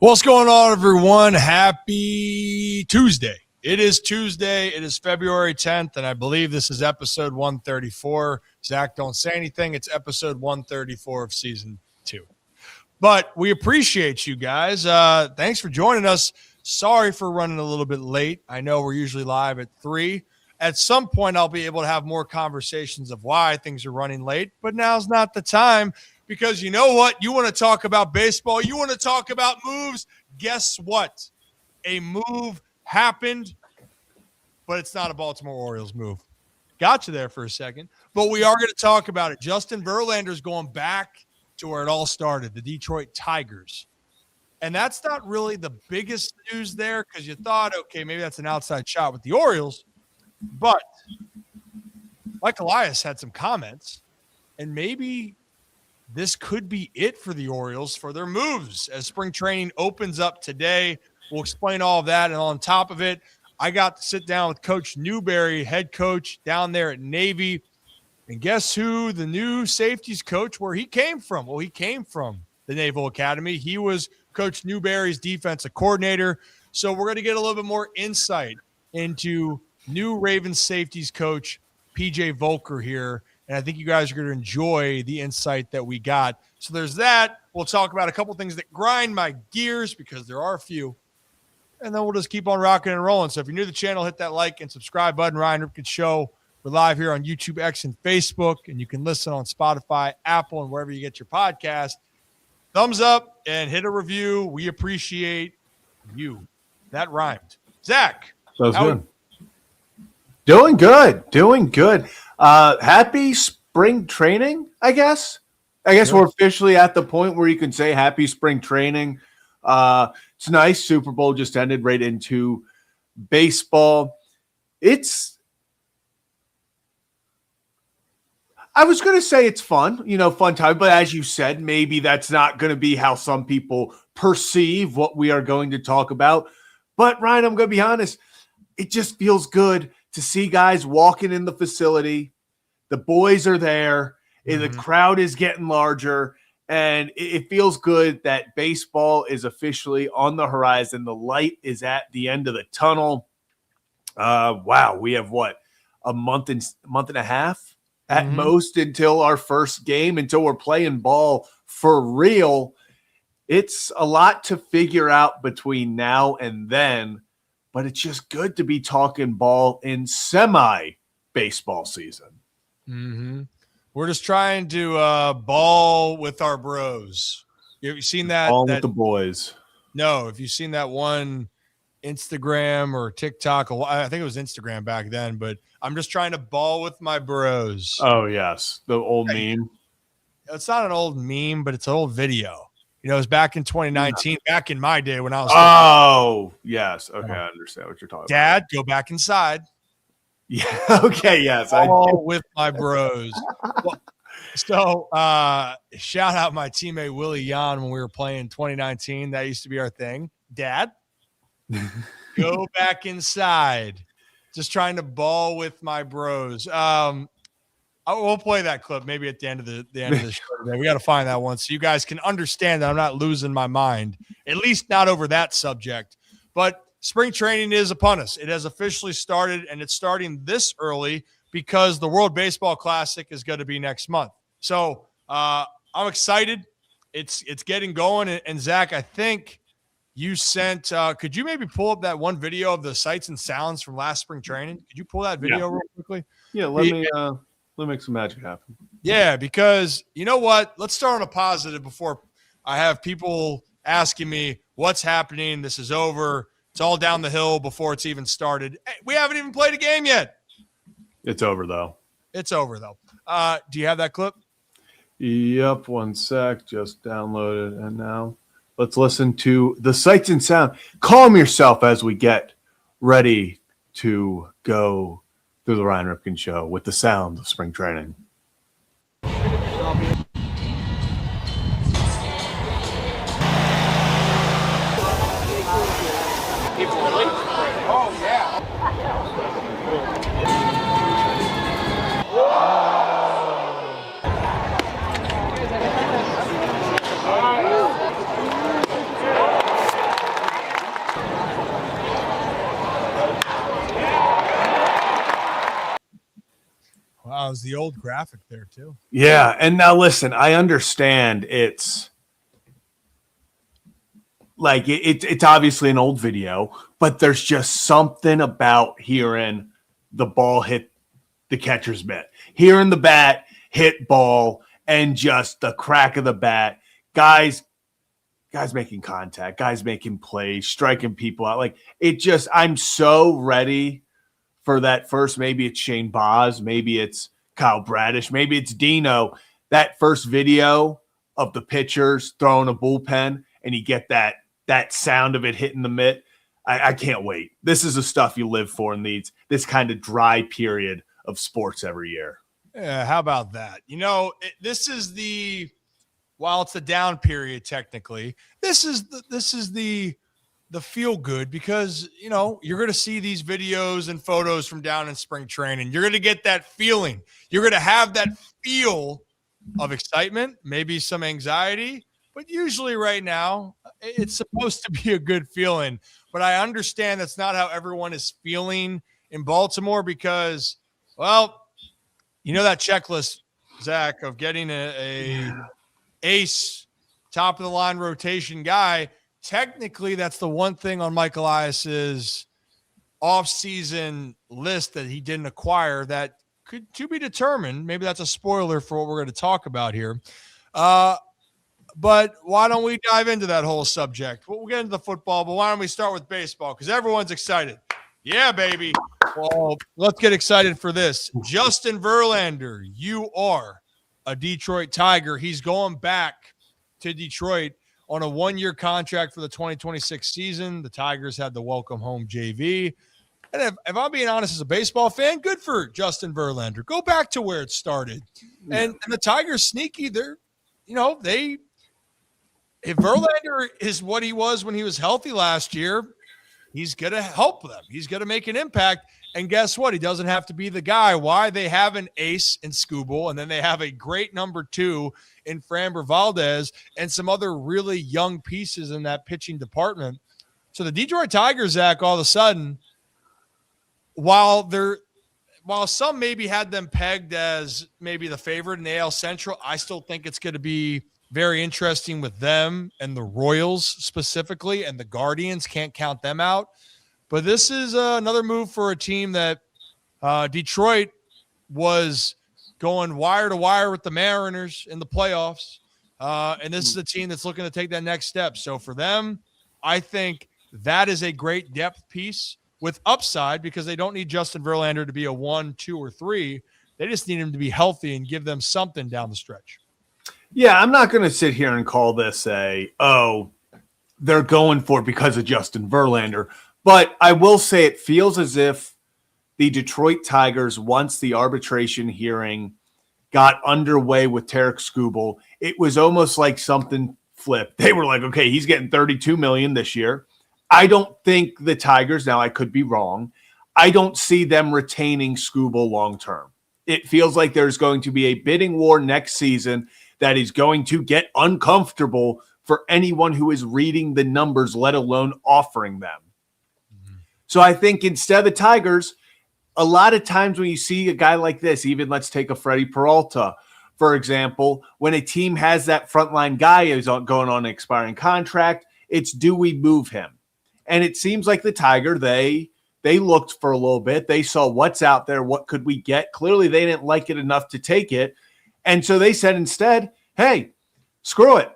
What's going on, everyone? Happy Tuesday. It is Tuesday. It is February 10th, and I believe this is episode 134. Zach, don't say anything. It's episode 134 of season 2. But we appreciate you guys. Thanks for joining us. Sorry for running a little bit late. I know we're usually live at 3. At some point, I'll be able to have more conversations of why things are running late, but now's not the time. Because you know what? You want to talk about baseball. You want to talk about moves. Guess what? A move happened, but it's not a Baltimore Orioles move. Got you there for a second. But we are going to talk about it. Justin Verlander's going back to where it all started, the Detroit Tigers. And that's not really the biggest news there because you thought, okay, maybe that's an outside shot with the Orioles. But Mike Elias had some comments, and maybe – this could be it for the Orioles for their moves as spring training opens up today. We'll explain all of that. And on top of it, I got to sit down with Coach Newberry, head coach down there at Navy. And guess who the new safeties coach, where he came from? Well, he came from the Naval Academy. He was Coach Newberry's defensive coordinator. So we're going to get a little bit more insight into new Ravens safeties coach, PJ Volker here. And I think you guys are going to enjoy the insight that we got. So there's that. We'll talk about a couple things that grind my gears because there are a few. And then we'll just keep on rocking and rolling. So if you're new to the channel, hit that like and subscribe button. Ryan Ripken Show. We're live here on YouTube, X, and Facebook. And you can listen on Spotify, Apple, and wherever you get your podcast. Thumbs up and hit a review. We appreciate you. That rhymed. Zach. That was good. Doing good. Happy spring training, I guess. We're officially at the point where you can say happy spring training. It's nice. Super Bowl just ended right into baseball. I was going to say it's fun, fun time. But as you said, maybe that's not going to be how some people perceive what we are going to talk about. But Ryan, I'm going to be honest. It just feels good to see guys walking in the facility. The boys are there, and the crowd is getting larger, and it feels good that baseball is officially on the horizon. The light is at the end of the tunnel. Wow, we have a month and a half at most until our first game, until we're playing ball for real. It's a lot to figure out between now and then. But it's just good to be talking ball in semi-baseball season. We're just trying to ball with our bros. Have you seen that? Ball with the boys. No, if you've seen that one Instagram or TikTok, I think it was Instagram back then, but I'm just trying to ball with my bros. Oh, yes. The old meme. It's not an old meme, but it's an old video. It was back in 2019, back in my day when I was. Oh, yes. Okay, I understand what you're talking about. Dad, go back inside. Yeah. Okay. Yes. All with my bros. So, shout out my teammate Willie Yan when we were playing 2019. That used to be our thing. Dad, go back inside. Just trying to ball with my bros. We'll play that clip maybe at the end of the show today. We got to find that one so you guys can understand that I'm not losing my mind, at least not over that subject. But spring training is upon us. It has officially started, and it's starting this early because the World Baseball Classic is going to be next month. So I'm excited. It's getting going. And Zach, I think you sent could you maybe pull up that one video of the sights and sounds from last spring training? Could you pull that video real quickly? Yeah, let me make some magic happen. Yeah, because you know what? Let's start on a positive before I have people asking me what's happening. This is over. It's all down the hill before it's even started. Hey, we haven't even played a game yet. It's over, though. Do you have that clip? Yep, one sec. Just downloaded. And now let's listen to the sights and sound. Calm yourself as we get ready to go through the Ryan Ripken Show with the sound of spring training. Oh, yeah. Wow, it was the old graphic there too. Yeah, and now listen, I understand it's like it's obviously an old video, but there's just something about hearing the ball hit the catcher's mitt, hearing the bat hit ball, and just the crack of the bat. Guys making contact, guys making plays, striking people out. Like it just, I'm so ready for that first. Maybe it's Shane Baz, maybe it's Kyle Bradish, maybe it's Dino. That first video of the pitchers throwing a bullpen, and you get that sound of it hitting the mitt. I can't wait. This is the stuff you live for in this kind of dry period of sports every year. Yeah, how about that? This is while it's the down period, technically, this is the feel good, because you're going to see these videos and photos from down in spring training. You're going to get that feeling. You're going to have that feel of excitement, maybe some anxiety, but usually right now it's supposed to be a good feeling. But I understand that's not how everyone is feeling in Baltimore, because, well, that checklist, Zach, of getting a ace, top of the line rotation guy. Technically, that's the one thing on Mike Elias's offseason list that he didn't acquire that could to be determined. Maybe that's a spoiler for what we're going to talk about here. But why don't we dive into that whole subject? We'll get into the football, but why don't we start with baseball? Because everyone's excited. Yeah, baby. Well, let's get excited for this. Justin Verlander, you are a Detroit Tiger. He's going back to Detroit on a 1-year contract for the 2026 season. The Tigers had the welcome home JV. And if I'm being honest, as a baseball fan, good for Justin Verlander. Go back to where it started. And the Tigers sneaky. If Verlander is what he was when he was healthy last year, he's going to help them. He's going to make an impact. And guess what? He doesn't have to be the guy. Why? They have an ace in Skubal, and then they have a great number 2 in Framber Valdez, and some other really young pieces in that pitching department. So the Detroit Tigers, Zach, all of a sudden, while some maybe had them pegged as maybe the favorite in the AL Central, I still think it's going to be very interesting with them and the Royals specifically, and the Guardians. Can't count them out. But this is another move for a team that Detroit was going wire to wire with the Mariners in the playoffs. And this is a team that's looking to take that next step. So for them, I think that is a great depth piece with upside, because they don't need Justin Verlander to be a 1, 2, or 3. They just need him to be healthy and give them something down the stretch. Yeah, I'm not going to sit here and call this they're going for it because of Justin Verlander. But I will say it feels as if the Detroit Tigers, once the arbitration hearing got underway with Tarek Skubal, it was almost like something flipped. They were like, okay, he's getting $32 million this year. I don't think the Tigers, now I could be wrong, I don't see them retaining Skubal long term. It feels like there's going to be a bidding war next season that is going to get uncomfortable for anyone who is reading the numbers, let alone offering them. Mm-hmm. So I think instead of the Tigers, a lot of times when you see a guy like this, even let's take a Freddie Peralta, for example, when a team has that frontline guy who's going on an expiring contract, it's do we move him? And it seems like the Tiger, they looked for a little bit. They saw what's out there. What could we get? Clearly, they didn't like it enough to take it. And so they said instead, hey, screw it.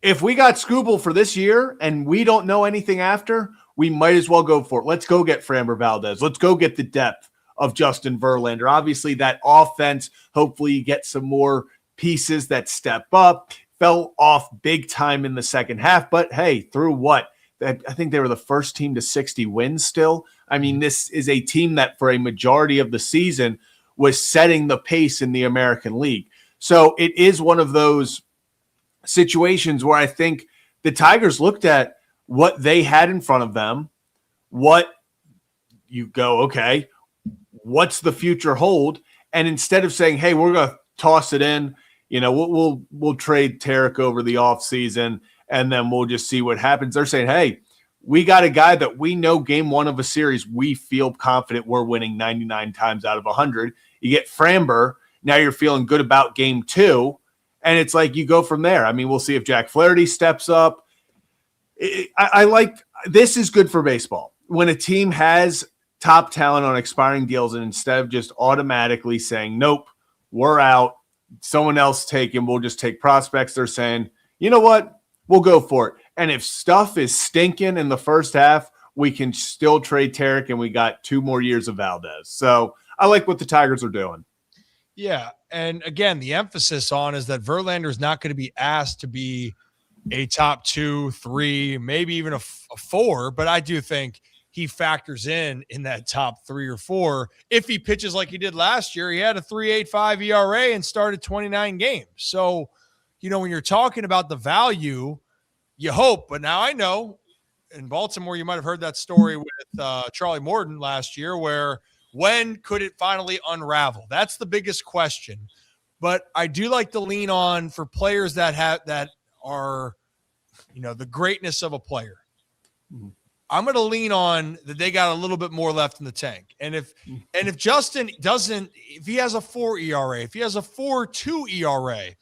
If we got Skubal for this year and we don't know anything after, we might as well go for it. Let's go get Framber Valdez. Let's go get the depth of Justin Verlander. Obviously, that offense, hopefully you get some more pieces that step up. Fell off big time in the second half. But, hey, through what? I think they were the first team to 60 wins still. I mean, this is a team that for a majority of the season was setting the pace in the American League. So it is one of those situations where I think the Tigers looked at what they had in front of them, what you go, okay, what's the future hold? And instead of saying, hey, we're going to toss it in, we'll trade Tarek over the offseason, and then we'll just see what happens. They're saying, hey, We got a guy that we know game one of a series, we feel confident we're winning 99 times out of 100. You get Framber, now you're feeling good about game two, and it's like you go from there. I mean, we'll see if Jack Flaherty steps up. I like this is good for baseball. When a team has top talent on expiring deals, and instead of just automatically saying, nope, we're out, someone else taken, we'll just take prospects, they're saying, you know what, we'll go for it. And if stuff is stinking in the first half, we can still trade Tarek, and we got 2 more years of Valdez. So I like what the Tigers are doing. Yeah, and again, the emphasis on is that Verlander is not going to be asked to be a top 2, 3, maybe even a 4, but I do think he factors in that top 3 or 4. If he pitches like he did last year, he had a 3.85 ERA and started 29 games. So, when you're talking about the value, you hope, but now I know in Baltimore, you might have heard that story with Charlie Morton last year, where when could it finally unravel? That's the biggest question. But I do like to lean on for players that are, the greatness of a player. I'm going to lean on that they got a little bit more left in the tank. And if Justin if he has a 4 ERA, if he has a 4.2 ERA,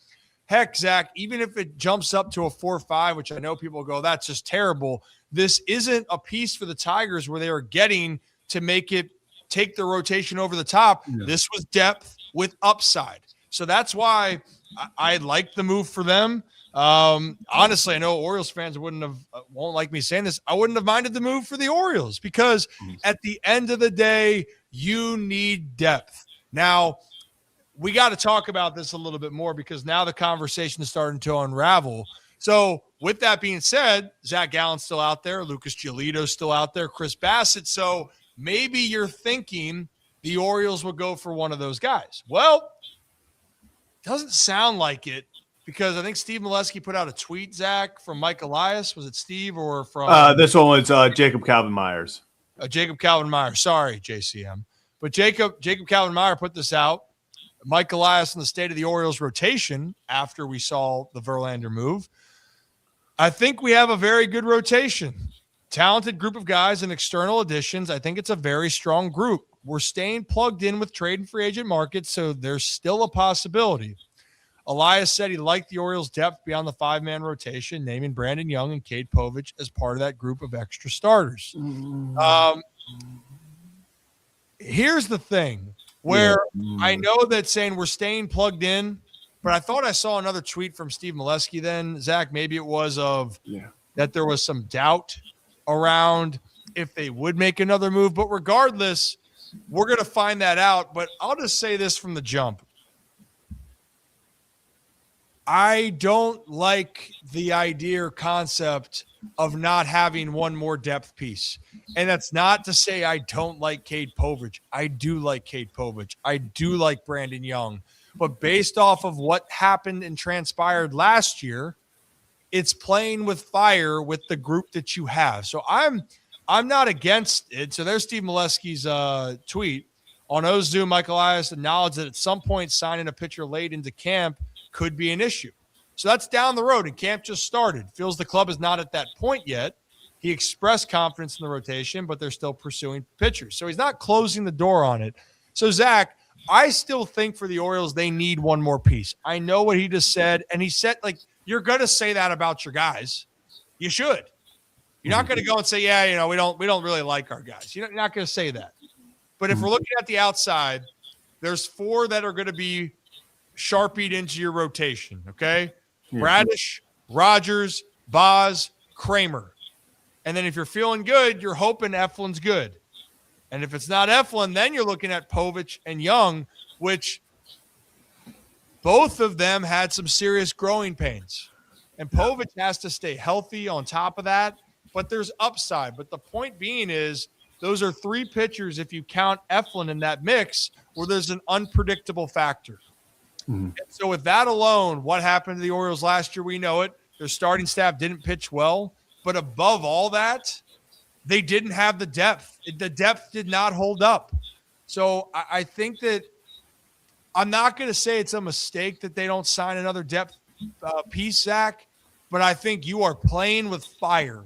heck, Zach, even if it jumps up to a 4.5, which I know people go, that's just terrible. This isn't a piece for the Tigers where they are getting to make it take their rotation over the top. Yeah. This was depth with upside. So that's why I like the move for them. Honestly, I know Orioles fans won't like me saying this. I wouldn't have minded the move for the Orioles because at the end of the day, you need depth. Now, we got to talk about this a little bit more because now the conversation is starting to unravel. So with that being said, Zach Gallen's still out there. Lucas Giolito's still out there. Chris Bassett. So maybe you're thinking the Orioles will go for one of those guys. Well, doesn't sound like it because I think Steve Molesky put out a tweet, Zach, from Mike Elias. Was it Steve or from? This one was Jacob Calvin-Myers. Jacob Calvin-Myers. Sorry, JCM. But Jacob Calvin-Myers put this out. Mike Elias in the state of the Orioles rotation after we saw the Verlander move. I think we have a very good rotation. Talented group of guys and external additions. I think it's a very strong group. We're staying plugged in with trade and free agent markets, so there's still a possibility. Elias said he liked the Orioles' depth beyond the 5-man rotation, naming Brandon Young and Cade Povich as part of that group of extra starters. Here's the thing. Where I know that saying we're staying plugged in, but I thought I saw another tweet from Steve Molesky then, Zach, maybe it was that there was some doubt around if they would make another move. But regardless, we're going to find that out. But I'll just say this from the jump. I don't like the idea or concept of not having one more depth piece. And that's not to say I don't like Cade Povich. I do like Cade Povich. I do like Brandon Young. But based off of what happened and transpired last year, it's playing with fire with the group that you have. So I'm not against it. So there's Steve Molesky's tweet. On Ozu, Mike Elias acknowledged that at some point signing a pitcher late into camp could be an issue. So that's down the road, and camp just started. Feels the club is not at that point yet. He expressed confidence in the rotation, but they're still pursuing pitchers. So he's not closing the door on it. So, Zach, I still think for the Orioles, they need one more piece. I know what he just said, and he said, you're going to say that about your guys. You should. You're not going to go and say, we don't really like our guys. You're not going to say that. But if we're looking at the outside, there's 4 that are going to be sharpied into your rotation, okay? Yeah. Bradish, Rogers, Boz, Kramer. And then if you're feeling good, you're hoping Eflin's good. And if it's not Eflin, then you're looking at Povich and Young, which both of them had some serious growing pains. And Povich has to stay healthy on top of that, but there's upside. But the point being is those are 3 pitchers, if you count Eflin in that mix, where there's an unpredictable factor. And so with that alone, what happened to the Orioles last year, we know it. Their starting staff didn't pitch well. But above all that, they didn't have the depth. The depth did not hold up. So I think that I'm not going to say it's a mistake that they don't sign another depth piece, Zach, but I think you are playing with fire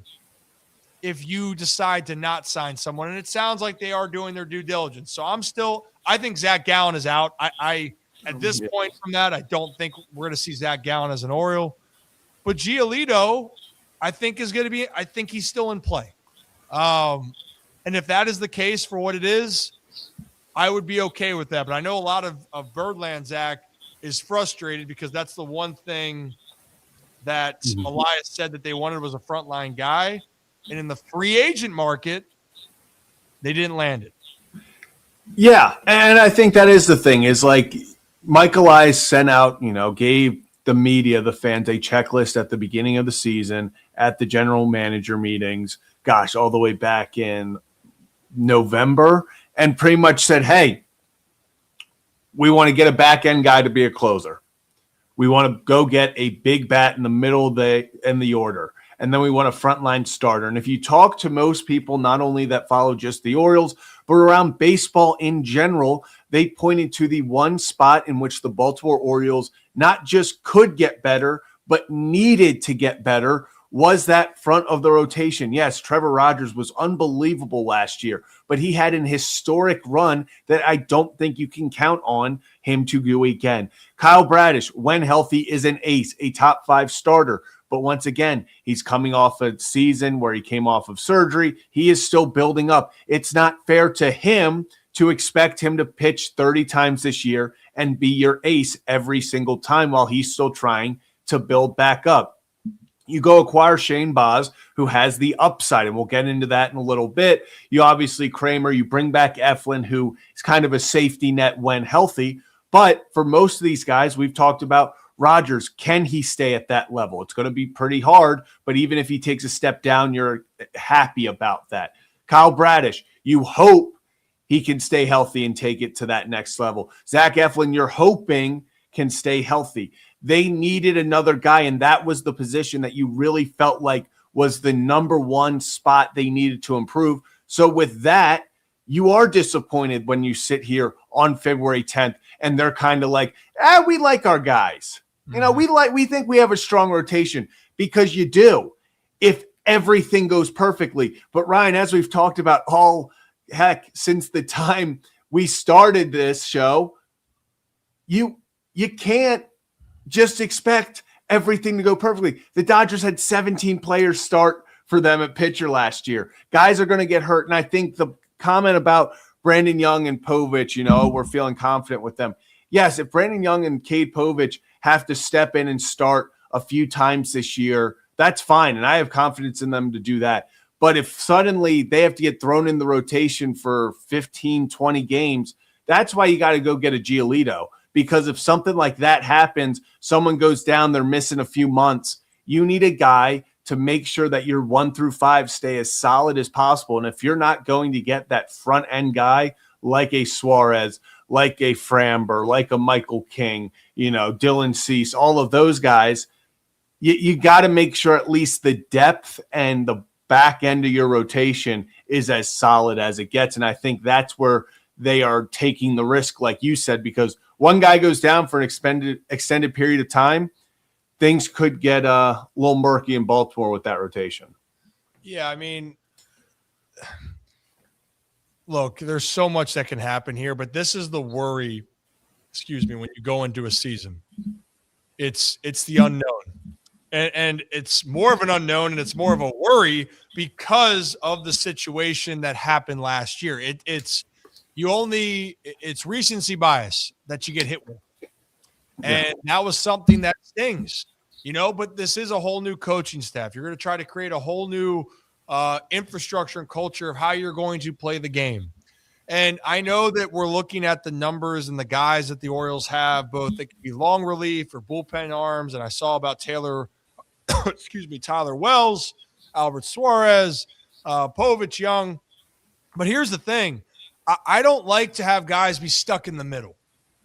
if you decide to not sign someone. And it sounds like they are doing their due diligence. So I think Zach Gallen is out. At this point from that, I don't think we're going to see Zach Gallen as an Oriole. But Giolito, I think he's still in play. And if that is the case for what it is, I would be okay with that. But I know a lot of Birdland, Zach, is frustrated because that's the one thing that Elias said that they wanted was a frontline guy. And in the free agent market, they didn't land it. Yeah, and I think that is the thing is like Mike Elias sent out, gave the media, the fans, a checklist at the beginning of the season at the general manager meetings, all the way back in November, and pretty much said, hey, we want to get a back-end guy to be a closer. We want to go get a big bat in the middle of the order. And then we want a frontline starter. And if you talk to most people, not only that follow just the Orioles, but around baseball in general, they pointed to the one spot in which the Baltimore Orioles not just could get better, but needed to get better, was that front of the rotation. Yes, Trevor Rogers was unbelievable last year, but he had an historic run that I don't think you can count on him to do again. Kyle Bradish, when healthy, is an ace, a top 5 starter. But once again, he's coming off a season where he came off of surgery. He is still building up. It's not fair to him to expect him to pitch 30 times this year and be your ace every single time while he's still trying to build back up. You go acquire Shane Baz, who has the upside, and we'll get into that in a little bit. You obviously Kramer, you bring back Eflin, who is kind of a safety net when healthy. But for most of these guys, we've talked about Rogers, can he stay at that level? It's going to be pretty hard, but even if he takes a step down, you're happy about that. Kyle Bradish, you hope he can stay healthy and take it to that next level. Zach Eflin, you're hoping can stay healthy. They needed another guy, and that was the position that you really felt like was the number one spot they needed to improve. So with that, you are disappointed when you sit here on February 10th and they're kind of like, we like our guys. We think we have a strong rotation, because you do if everything goes perfectly. But Ryan, as we've talked about since the time we started this show, you can't just expect everything to go perfectly. The Dodgers had 17 players start for them at pitcher last year. Guys are going to get hurt. And I think the comment about Brandon Young and Povich, we're feeling confident with them. Yes, if Brandon Young and Cade Povich have to step in and start a few times this year, that's fine. And I have confidence in them to do that. But if suddenly they have to get thrown in the rotation for 15, 20 games, that's why you got to go get a Giolito. Because if something like that happens, someone goes down, they're missing a few months, you need a guy to make sure that your 1 through 5 stay as solid as possible. And if you're not going to get that front end guy like a Suarez, like a Framber, like a Michael King, Dylan Cease, all of those guys, you got to make sure at least the depth and the back end of your rotation is as solid as it gets. And I think that's where they are taking the risk, like you said, because one guy goes down for an extended period of time, things could get a little murky in Baltimore with that rotation. Yeah, I mean, look, there's so much that can happen here, but this is the worry, when you go into a season. It's the unknown. And it's more of an unknown, and it's more of a worry because of the situation that happened last year. It's recency bias that you get hit with. And that was something that stings, but this is a whole new coaching staff. You're going to try to create a whole new infrastructure and culture of how you're going to play the game. And I know that we're looking at the numbers and the guys that the Orioles have, both that could be long relief or bullpen arms. And I saw about Tyler Wells, Albert Suarez, Povich, Young. But here's the thing. I don't like to have guys be stuck in the middle.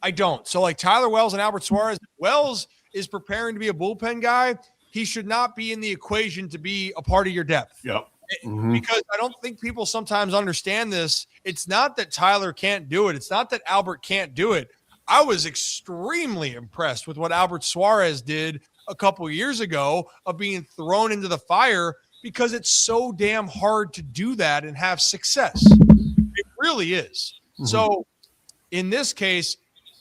I don't. So like Tyler Wells and Albert Suarez, Wells is preparing to be a bullpen guy. He should not be in the equation to be a part of your depth. Yep. Because I don't think people sometimes understand this. It's not that Tyler can't do it. It's not that Albert can't do it. I was extremely impressed with what Albert Suarez did a couple of years ago of being thrown into the fire because it's so damn hard to do that and have success. It really is. Mm-hmm. So in this case,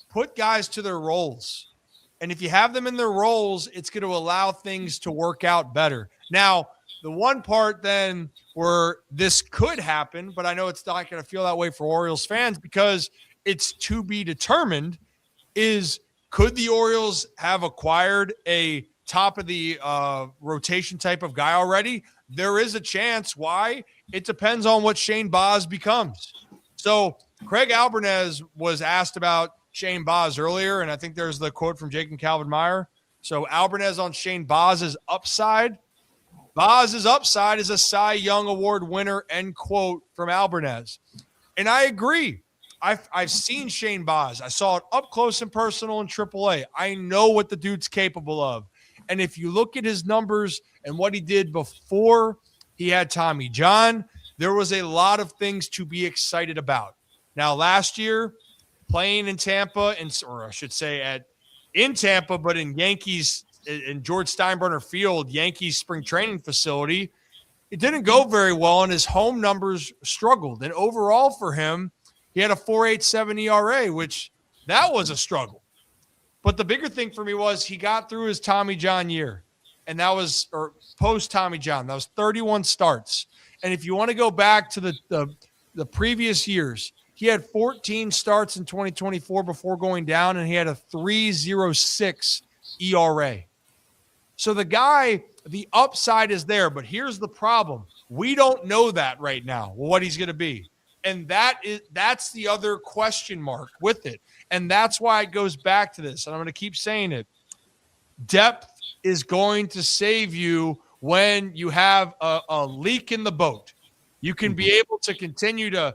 put guys to their roles. And if you have them in their roles, it's going to allow things to work out better. Now, the one part then where this could happen, but I know it's not going to feel that way for Orioles fans because it's to be determined, is could the Orioles have acquired a top of the rotation type of guy already? There is a chance. Why? It depends on what Shane Baz becomes. So Craig Albarnez was asked about Shane Baz earlier, and I think there's the quote from Jake and Calvin Meyer. So Albarnez on Shane Baz's upside. Baz's upside is a Cy Young Award winner, end quote from Albarnez. And I agree. I've seen Shane Baz. I saw it up close and personal in AAA. I know what the dude's capable of. And if you look at his numbers and what he did before he had Tommy John, there was a lot of things to be excited about. Now, last year, playing in Tampa, or I should say in Tampa, but in Yankees, in George Steinbrenner Field, Yankees spring training facility, it didn't go very well, and his home numbers struggled. And overall for him, he had a 4.87 ERA, which that was a struggle. But the bigger thing for me was he got through his Tommy John year, and that was, or post Tommy John, that was 31 starts. And if you want to go back to the previous years, he had 14 starts in 2024 before going down, and he had a 3.06 ERA. So the guy, the upside is there, but here's the problem. We don't know that right now, what he's going to be. And that's the other question mark with it. And that's why it goes back to this. And I'm going to keep saying it. Depth is going to save you when you have a leak in the boat. You can be able to continue to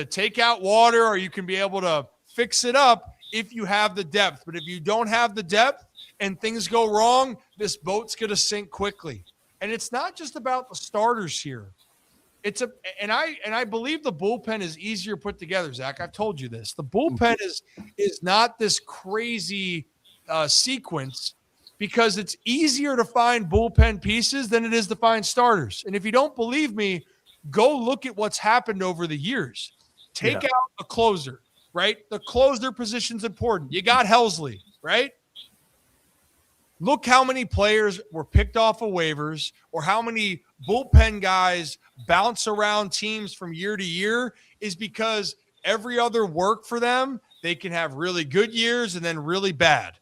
take out water, or you can be able to fix it up if you have the depth. But if you don't have the depth and things go wrong, this boat's going to sink quickly. And it's not just about the starters here. And I believe the bullpen is easier put together, Zach. I've told you this. The bullpen is not this crazy sequence because it's easier to find bullpen pieces than it is to find starters. And if you don't believe me, go look at what's happened over the years. Take out a closer, right? The closer position's important. You got Helsley, right? Look how many players were picked off of waivers, or how many bullpen guys bounce around teams from year to year, is because every other work for them, they can have really good years and then really bad.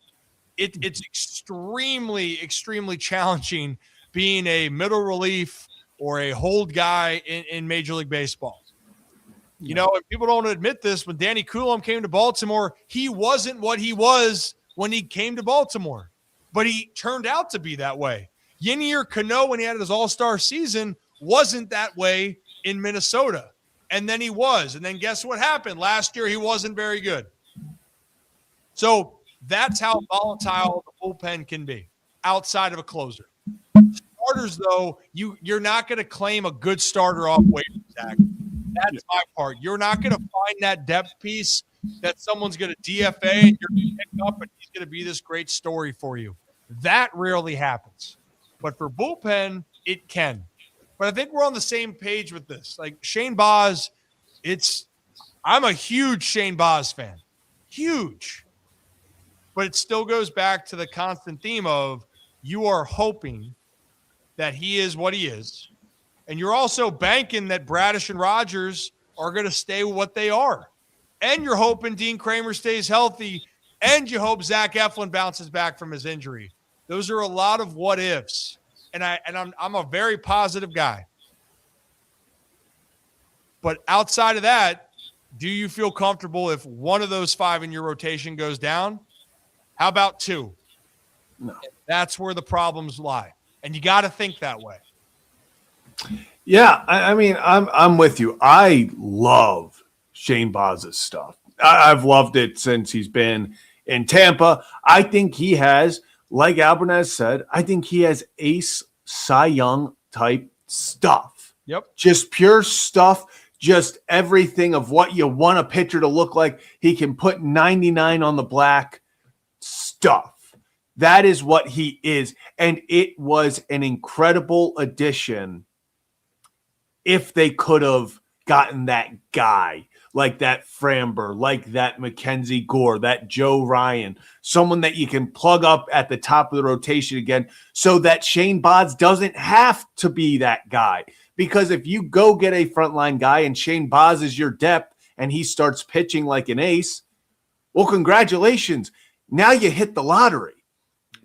It's extremely, extremely challenging being a middle relief or a hold guy in Major League Baseball. You know, and people don't admit this, when Danny Coulomb came to Baltimore, he wasn't what he was when he came to Baltimore. But he turned out to be that way. Ynier Cano, when he had his all-star season, wasn't that way in Minnesota. And then he was. And then guess what happened? Last year, he wasn't very good. So that's how volatile the bullpen can be outside of a closer. Starters, though, you're not going to claim a good starter off waivers, Zach. That's my part. You're not going to find that depth piece that someone's going to DFA and you're going to pick up and he's going to be this great story for you. That rarely happens. But for bullpen, it can. But I think we're on the same page with this. Like Shane Baz, I'm a huge Shane Baz fan. Huge. But it still goes back to the constant theme of you are hoping that he is what he is. And you're also banking that Bradish and Rogers are going to stay what they are. And you're hoping Dean Kramer stays healthy. And you hope Zach Eflin bounces back from his injury. Those are a lot of what ifs. And I'm a very positive guy. But outside of that, do you feel comfortable if one of those five in your rotation goes down? How about two? No. That's where the problems lie. And you got to think that way. Yeah, I mean, I'm with you. I love Shane Baz's stuff. I've loved it since he's been in Tampa. I think he has, like Albarnez said, I think he has ace Cy Young type stuff. Yep. Just pure stuff, just everything of what you want a pitcher to look like. He can put 99 on the black stuff. That is what he is. And it was an incredible addition if they could have gotten that guy like that Framber, like that Mackenzie Gore, that Joe Ryan, someone that you can plug up at the top of the rotation again so that Shane Baz doesn't have to be that guy. Because if you go get a frontline guy and Shane Baz is your depth and he starts pitching like an ace, well, congratulations. Now you hit the lottery.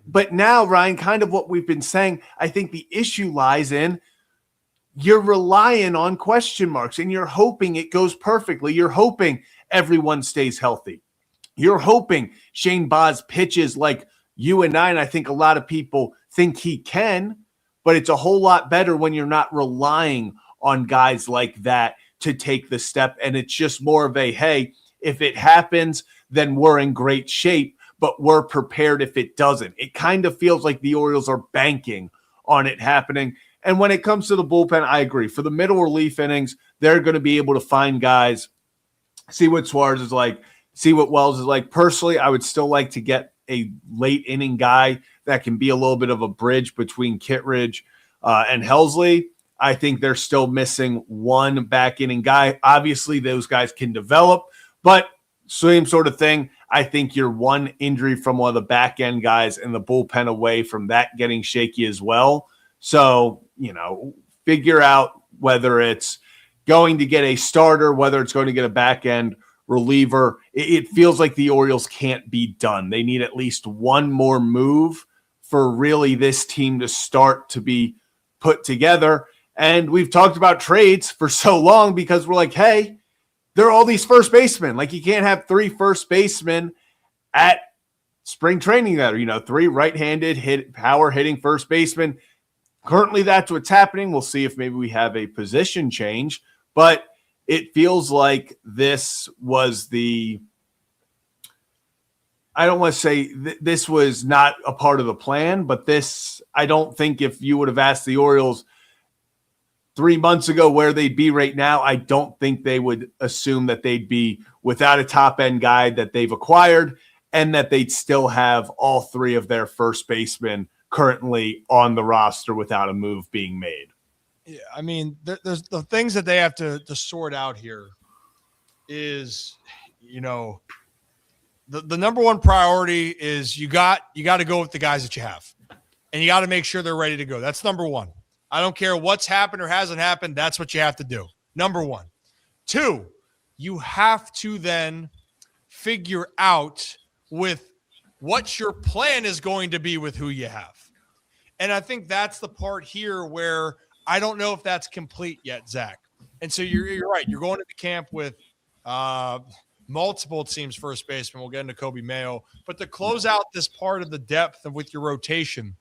But now, Ryan, kind of what we've been saying, I think the issue lies in you're relying on question marks and you're hoping it goes perfectly. You're hoping everyone stays healthy. You're hoping Shane Baz pitches like you and I think a lot of people think he can, but it's a whole lot better when you're not relying on guys like that to take the step. And it's just more of a, hey, if it happens, then we're in great shape, but we're prepared if it doesn't. It kind of feels like the Orioles are banking on it happening. And when it comes to the bullpen, I agree. For the middle relief innings, they're going to be able to find guys, see what Suarez is like, see what Wells is like. Personally, I would still like to get a late inning guy that can be a little bit of a bridge between Kittredge and Helsley. I think they're still missing one back inning guy. Obviously, those guys can develop, but same sort of thing. I think you're one injury from one of the back end guys in the bullpen away from that getting shaky as well. So, figure out whether it's going to get a starter, whether it's going to get a back end reliever. It feels like the Orioles can't be done. They need at least one more move for really this team to start to be put together. And we've talked about trades for so long because we're like, hey, there are all these first basemen. Like you can't have 3 first basemen at spring training that are, 3 right-handed power hitting first basemen. Currently, that's what's happening. We'll see if maybe we have a position change, but it feels like this was I don't want to say this was not a part of the plan, but I don't think if you would have asked the Orioles 3 months ago where they'd be right now, I don't think they would assume that they'd be without a top-end guy that they've acquired and that they'd still have all 3 of their first basemen currently on the roster without a move being made. Yeah, I mean, there's the things that they have to sort out here is, the number one priority is you got to go with the guys that you have, and you got to make sure they're ready to go. That's number one. I don't care what's happened or hasn't happened. That's what you have to do. Number one. 2, you have to then figure out with what your plan is going to be with who you have. And I think that's the part here where I don't know if that's complete yet, Zach. And so you're right. You're going to the camp with multiple, it seems, first baseman. We'll get into Kobe Mayo. But to close out this part of the depth of with your rotation,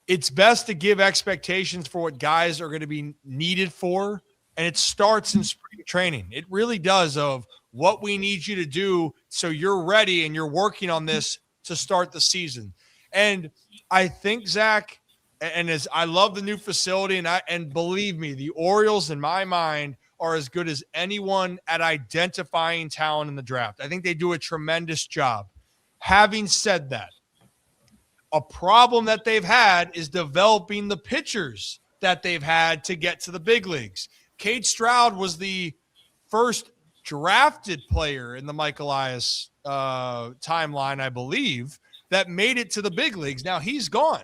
it's best to give expectations for what guys are going to be needed for. And it starts in spring training. It really does, of what we need you to do so you're ready and you're working on this to start the season. And I think, Zach, and as I love the new facility, and believe me, the Orioles, in my mind, are as good as anyone at identifying talent in the draft. I think they do a tremendous job. Having said that, a problem that they've had is developing the pitchers that they've had to get to the big leagues. Cade Stroud was the first drafted player in the Mike Elias timeline, I believe, that made it to the big leagues. Now he's gone.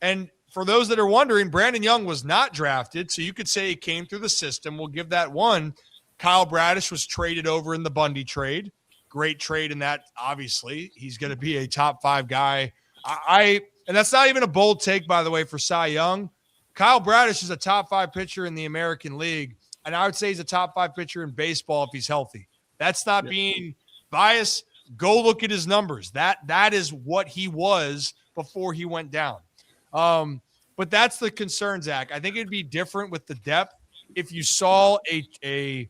And for those that are wondering, Brandon Young was not drafted, so you could say he came through the system. We'll give that one. Kyle Bradish was traded over in the Bundy trade. Great trade in that, obviously. He's going to be a top 5 guy. And that's not even a bold take, by the way, for Cy Young. Kyle Bradish is a top 5 pitcher in the American League, and I would say he's a top 5 pitcher in baseball if he's healthy. That's not being biased. Go look at his numbers. That is what he was before he went down. But that's the concern, Zach. I think it'd be different with the depth if you saw at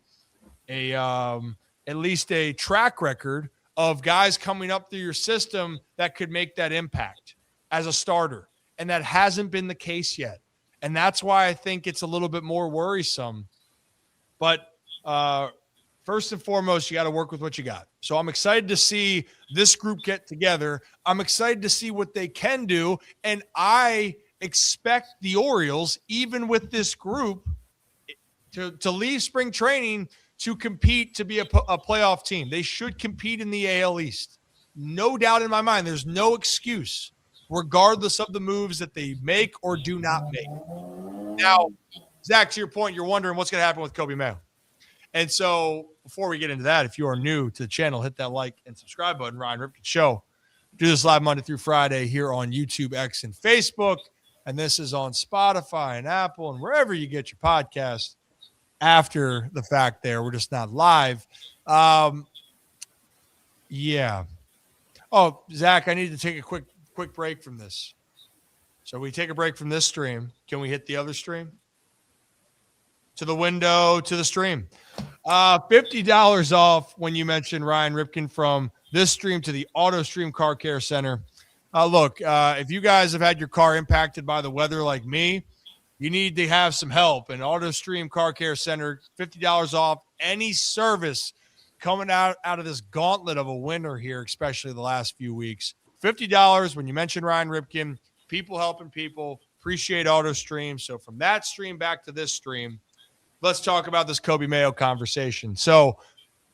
least a track record of guys coming up through your system that could make that impact as a starter. And that hasn't been the case yet. And that's why I think it's a little bit more worrisome. But first and foremost, you got to work with what you got. So I'm excited to see this group get together. I'm excited to see what they can do. And I expect the Orioles, even with this group, to leave spring training to compete to be a playoff team. They should compete in the AL East. No doubt in my mind. There's no excuse, regardless of the moves that they make or do not make. Now, Zach, to your point, you're wondering what's going to happen with Kobe Mayo. And so before we get into that, if you are new to the channel, hit that like and subscribe button. Ryan Ripken Show. Do this live Monday through Friday here on YouTube, X, and Facebook. And this is on Spotify and Apple and wherever you get your podcast. After the fact there, we're just not live. Yeah. Oh, Zach, I need to take a quick break from this. So we take a break from this stream. Can we hit the other stream? To the window, to the stream. $50 off when you mention Ryan Ripken from this stream to the Auto Stream Car Care Center. Look, if you guys have had your car impacted by the weather like me, you need to have some help. And Auto Stream Car Care Center, $50 off any service coming out of this gauntlet of a winter here, especially the last few weeks. $50 when you mention Ryan Ripken. People helping people. Appreciate Auto Stream. So from that stream back to this stream, let's talk about this Kobe Mayo conversation. So,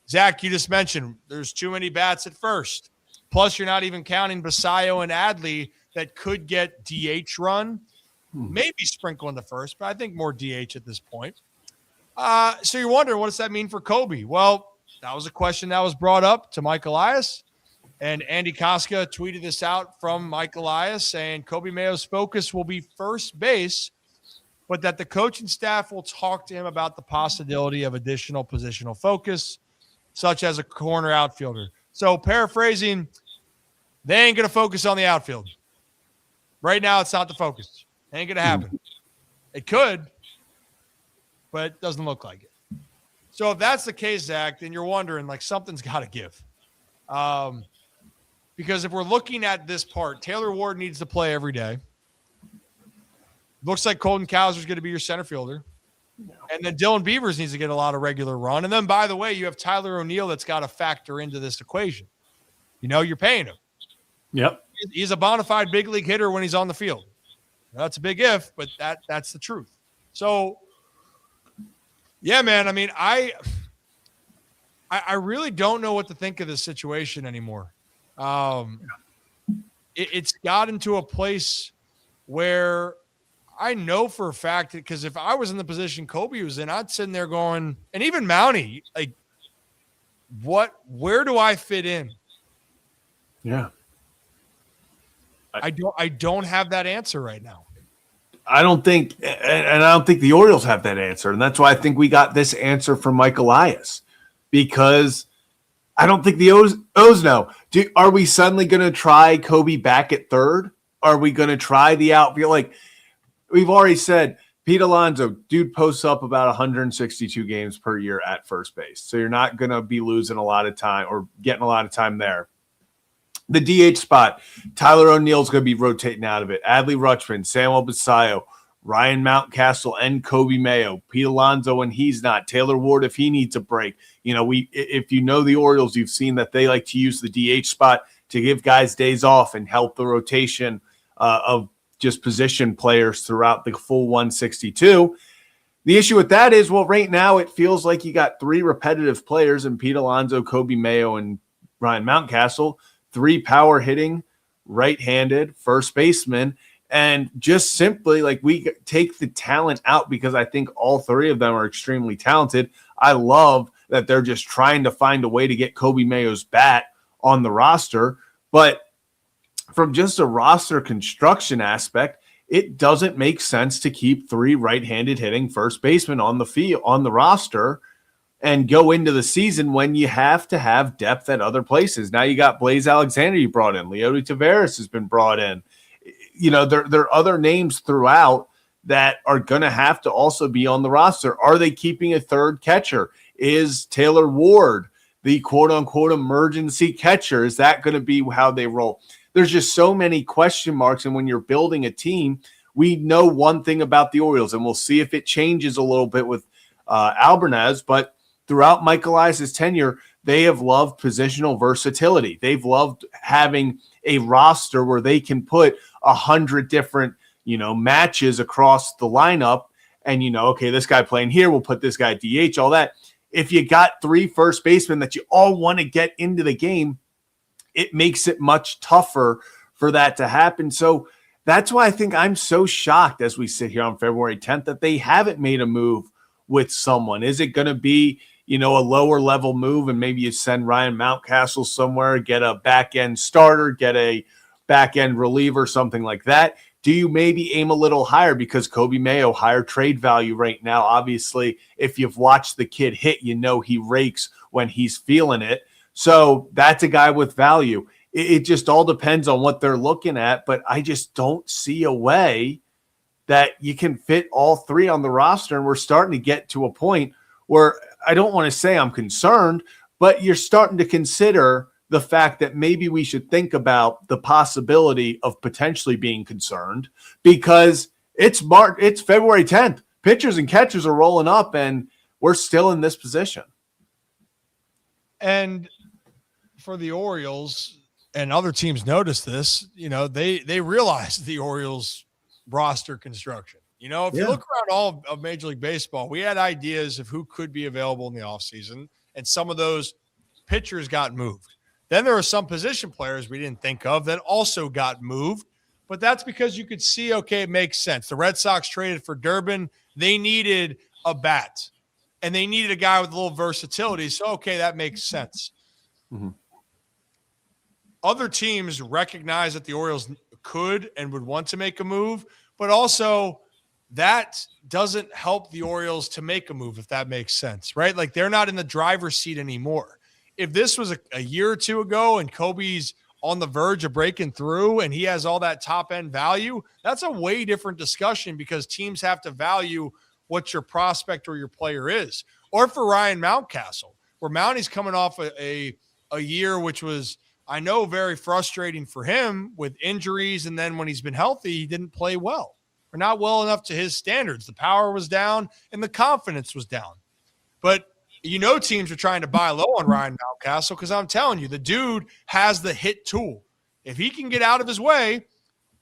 Zach, you just mentioned there's too many bats at first. Plus, you're not even counting Basayo and Adley that could get DH run. Maybe sprinkle in the first, but I think more DH at this point. So you're wondering, what does that mean for Kobe? Well, that was a question that was brought up to Mike Elias. And Andy Koska tweeted this out from Mike Elias saying Kobe Mayo's focus will be first base, but that the coaching staff will talk to him about the possibility of additional positional focus, such as a corner outfielder. So paraphrasing, they ain't going to focus on the outfield. Right now, it's not the focus. It ain't going to happen. It could, but it doesn't look like it. So if that's the case, Zach, then you're wondering, like, something's got to give. Because if we're looking at this part, Taylor Ward needs to play every day. Looks like Colton Cowser is going to be your center fielder. No. And then Dylan Beavers needs to get a lot of regular run. And then, by the way, you have Tyler O'Neill that's got to factor into this equation. You know, you're paying him. Yep. He's a bona fide big league hitter when he's on the field. That's a big if, but that's the truth. So, yeah, man, I mean, I really don't know what to think of this situation anymore. It's gotten to a place where I know for a fact that, because if I was in the position Kobe was in, I'd sit in there going, and even Mountie, like, where do I fit in? Yeah. I don't have that answer right now. I don't think, and I don't think the Orioles have that answer. And that's why I think we got this answer from Mike Elias, because I don't think the O's know. Are we suddenly going to try Kobe back at third? Are we going to try the outfield? Like we've already said, Pete Alonso, dude posts up about 162 games per year at first base. So you're not going to be losing a lot of time or getting a lot of time there. The DH spot, Tyler O'Neill's going to be rotating out of it. Adley Rutschman, Samuel Basayo, Ryan Mountcastle, and Kobe Mayo. Pete Alonso when he's not. Taylor Ward if he needs a break. You know, if you know the Orioles, you've seen that they like to use the DH spot to give guys days off and help the rotation of just position players throughout the full 162. The issue with that is, well, right now it feels like you got three repetitive players in Pete Alonso, Kobe Mayo, and Ryan Mountcastle. Three power hitting, right-handed first baseman, and just simply like we take the talent out because I think all three of them are extremely talented. I love that they're just trying to find a way to get Kobe Mayo's bat on the roster, but from just a roster construction aspect, it doesn't make sense to keep three right-handed hitting first basemen on the field on the roster and go into the season when you have to have depth at other places. Now you got Blaze Alexander you brought in. Leody Taveras has been brought in. You know, there are other names throughout that are going to have to also be on the roster. Are they keeping a third catcher? Is Taylor Ward the quote-unquote emergency catcher? Is that going to be how they roll? There's just so many question marks, and when you're building a team, we know one thing about the Orioles, and we'll see if it changes a little bit with Albarnez, but throughout Michael Elias's tenure, they have loved positional versatility. They've loved having a roster where they can put 100 different, matches across the lineup. And, okay, this guy playing here, we'll put this guy at DH, all that. If you got 3 first basemen that you all want to get into the game, it makes it much tougher for that to happen. So that's why I think I'm so shocked as we sit here on February 10th that they haven't made a move with someone. Is it going to be, a lower level move and maybe you send Ryan Mountcastle somewhere, get a back end starter, get a back end reliever, something like that? Do you maybe aim a little higher because Kobe Mayo, higher trade value right now? Obviously, if you've watched the kid hit, he rakes when he's feeling it. So that's a guy with value. It just all depends on what they're looking at, but I just don't see a way that you can fit all 3 on the roster. And we're starting to get to a point where I don't want to say I'm concerned, but you're starting to consider the fact that maybe we should think about the possibility of potentially being concerned because it's February 10th. Pitchers and catchers are rolling up and we're still in this position. And for the Orioles, and other teams notice this, they realize the Orioles roster construction. If you look around all of Major League Baseball, we had ideas of who could be available in the offseason, and some of those pitchers got moved. Then there were some position players we didn't think of that also got moved, but that's because you could see, okay, it makes sense. The Red Sox traded for Durbin. They needed a bat, and they needed a guy with a little versatility. So, okay, that makes sense. Mm-hmm. Other teams recognize that the Orioles could and would want to make a move, but also that doesn't help the Orioles to make a move, if that makes sense, right? Like they're not in the driver's seat anymore. If this was a year or two ago and Kobe's on the verge of breaking through and he has all that top end value, that's a way different discussion because teams have to value what your prospect or your player is. Or for Ryan Mountcastle, where Mounty's coming off a year which was, I know, very frustrating for him with injuries. And then when he's been healthy, he didn't play well or not well enough to his standards. The power was down and the confidence was down. But teams are trying to buy low on Ryan Mountcastle because I'm telling you, the dude has the hit tool. If he can get out of his way,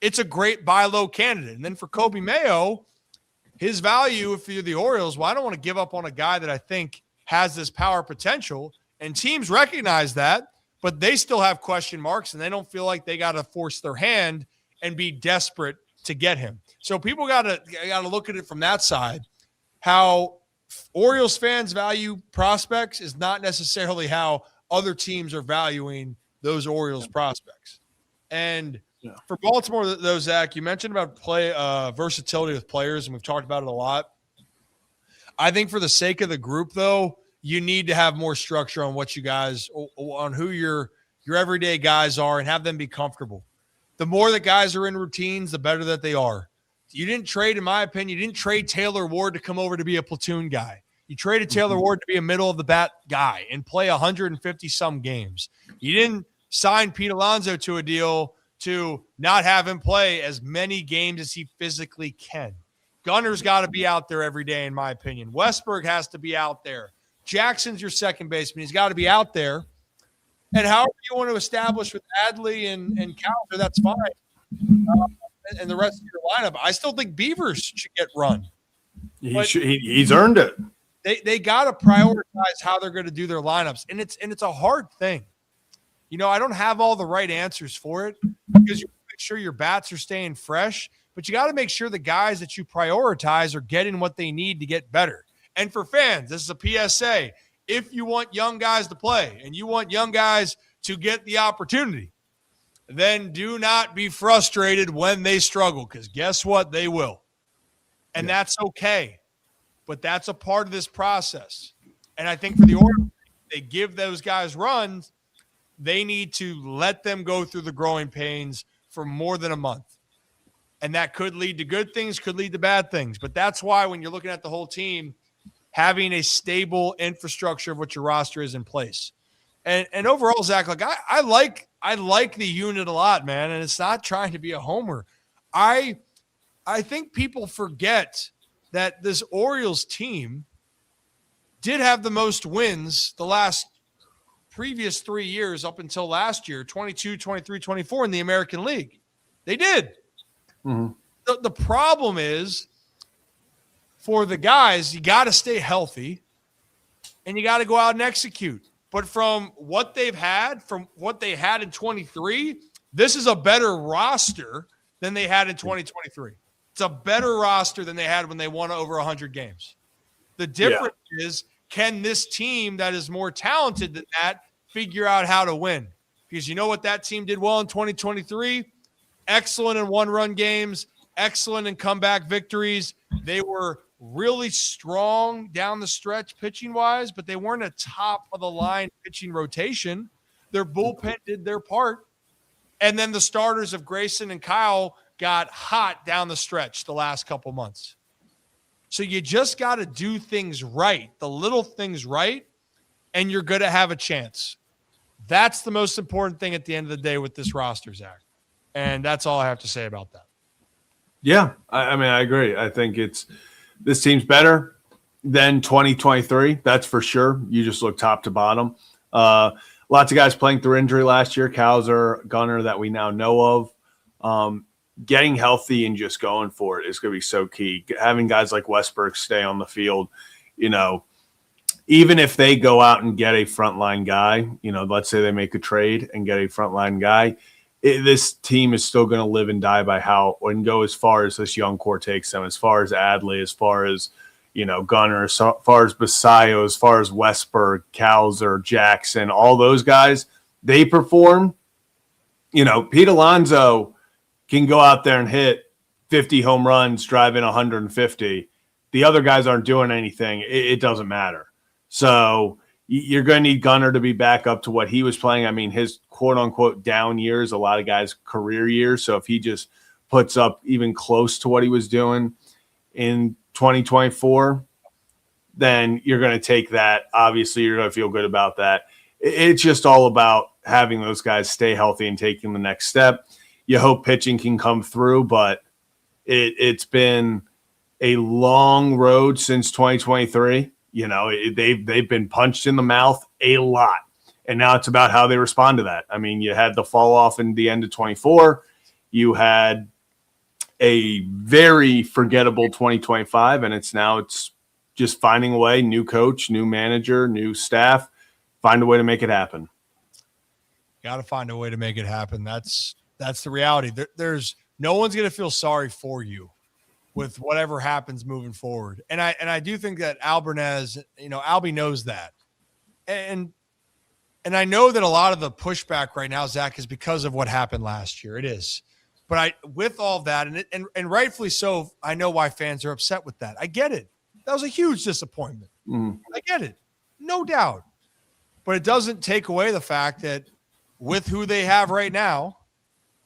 it's a great buy low candidate. And then for Kobe Mayo, his value, if you're the Orioles, well, I don't want to give up on a guy that I think has this power potential. And teams recognize that, but they still have question marks and they don't feel like they got to force their hand and be desperate to get him. So people got to look at it from that side. How Orioles fans value prospects is not necessarily how other teams are valuing those Orioles prospects. And for Baltimore, though, Zach, you mentioned about versatility with players, and we've talked about it a lot. I think for the sake of the group, though, you need to have more structure on what you guys, on who your everyday guys are, and have them be comfortable. The more that guys are in routines, the better that they are. You didn't trade, in my opinion, you didn't trade Taylor Ward to come over to be a platoon guy. You traded Taylor Ward to be a middle-of-the-bat guy and play 150-some games. You didn't sign Pete Alonso to a deal to not have him play as many games as he physically can. Gunner's got to be out there every day, in my opinion. Westberg has to be out there. Jackson's your second baseman. He's got to be out there. And however you want to establish with Adley and Calder, that's fine. And the rest of your lineup, I still think Beavers should get run. He's earned it. They got to prioritize how they're going to do their lineups, and it's a hard thing. I don't have all the right answers for it because you make sure your bats are staying fresh, but you got to make sure the guys that you prioritize are getting what they need to get better. And for fans, this is a PSA. If you want young guys to play and you want young guys to get the opportunity, then do not be frustrated when they struggle, because guess what? They will. And that's okay. But that's a part of this process. And I think for the Orioles, they give those guys runs, they need to let them go through the growing pains for more than a month. And that could lead to good things, could lead to bad things. But that's why when you're looking at the whole team, having a stable infrastructure of what your roster is in place. And overall, Zach, I like the unit a lot, man. And it's not trying to be a homer. I think people forget that this Orioles team did have the most wins the previous 3 years up until last year, 22, 23, 24 in the American League. They did. Mm-hmm. The problem is for the guys, you got to stay healthy and you got to go out and execute. But from what they had in 23, this is a better roster than they had in 2023. It's a better roster than they had when they won over 100 games. The difference is, can this team that is more talented than that figure out how to win? Because you know what that team did well in 2023? Excellent in one-run games, excellent in comeback victories. They were really strong down the stretch pitching-wise, but they weren't a top-of-the-line pitching rotation. Their bullpen did their part. And then the starters of Grayson and Kyle got hot down the stretch the last couple months. So you just got to do things right, the little things right, and you're going to have a chance. That's the most important thing at the end of the day with this roster, Zach. And that's all I have to say about that. Yeah, I mean, I agree. I think this team's better than 2023. That's for sure. You just look top to bottom. Lots of guys playing through injury last year. Cowser, Gunnar that we now know of. Getting healthy and just going for it is going to be so key. Having guys like Westberg stay on the field, even if they go out and get a frontline guy, let's say they make a trade and get a frontline guy, this team is still going to live and die by how and go as far as this young core takes them, as far as Adley, as far as, Gunnar, as far as Basayo, as far as Westberg, Cowser, Jackson, all those guys, they perform. Pete Alonso can go out there and hit 50 home runs, drive in 150. The other guys aren't doing anything. It doesn't matter. So you're going to need Gunnar to be back up to what he was playing. I mean, his quote-unquote down years, a lot of guys' career years. So if he just puts up even close to what he was doing in 2024, then you're going to take that. Obviously, you're going to feel good about that. It's just all about having those guys stay healthy and taking the next step. You hope pitching can come through, but it's been a long road since 2023. They've been punched in the mouth a lot, and now it's about how they respond to that. I mean, you had the fall off in the end of 24. You had a very forgettable 2025, and it's just finding a way, new coach, new manager, new staff, find a way to make it happen. Got to find a way to make it happen. That's the reality. There's no one's going to feel sorry for you with whatever happens moving forward. And I do think that Albernez, Albie knows that. And I know that a lot of the pushback right now, Zach, is because of what happened last year. It is. But with all of that, and rightfully so, I know why fans are upset with that. I get it. That was a huge disappointment. I get it. No doubt. But it doesn't take away the fact that with who they have right now,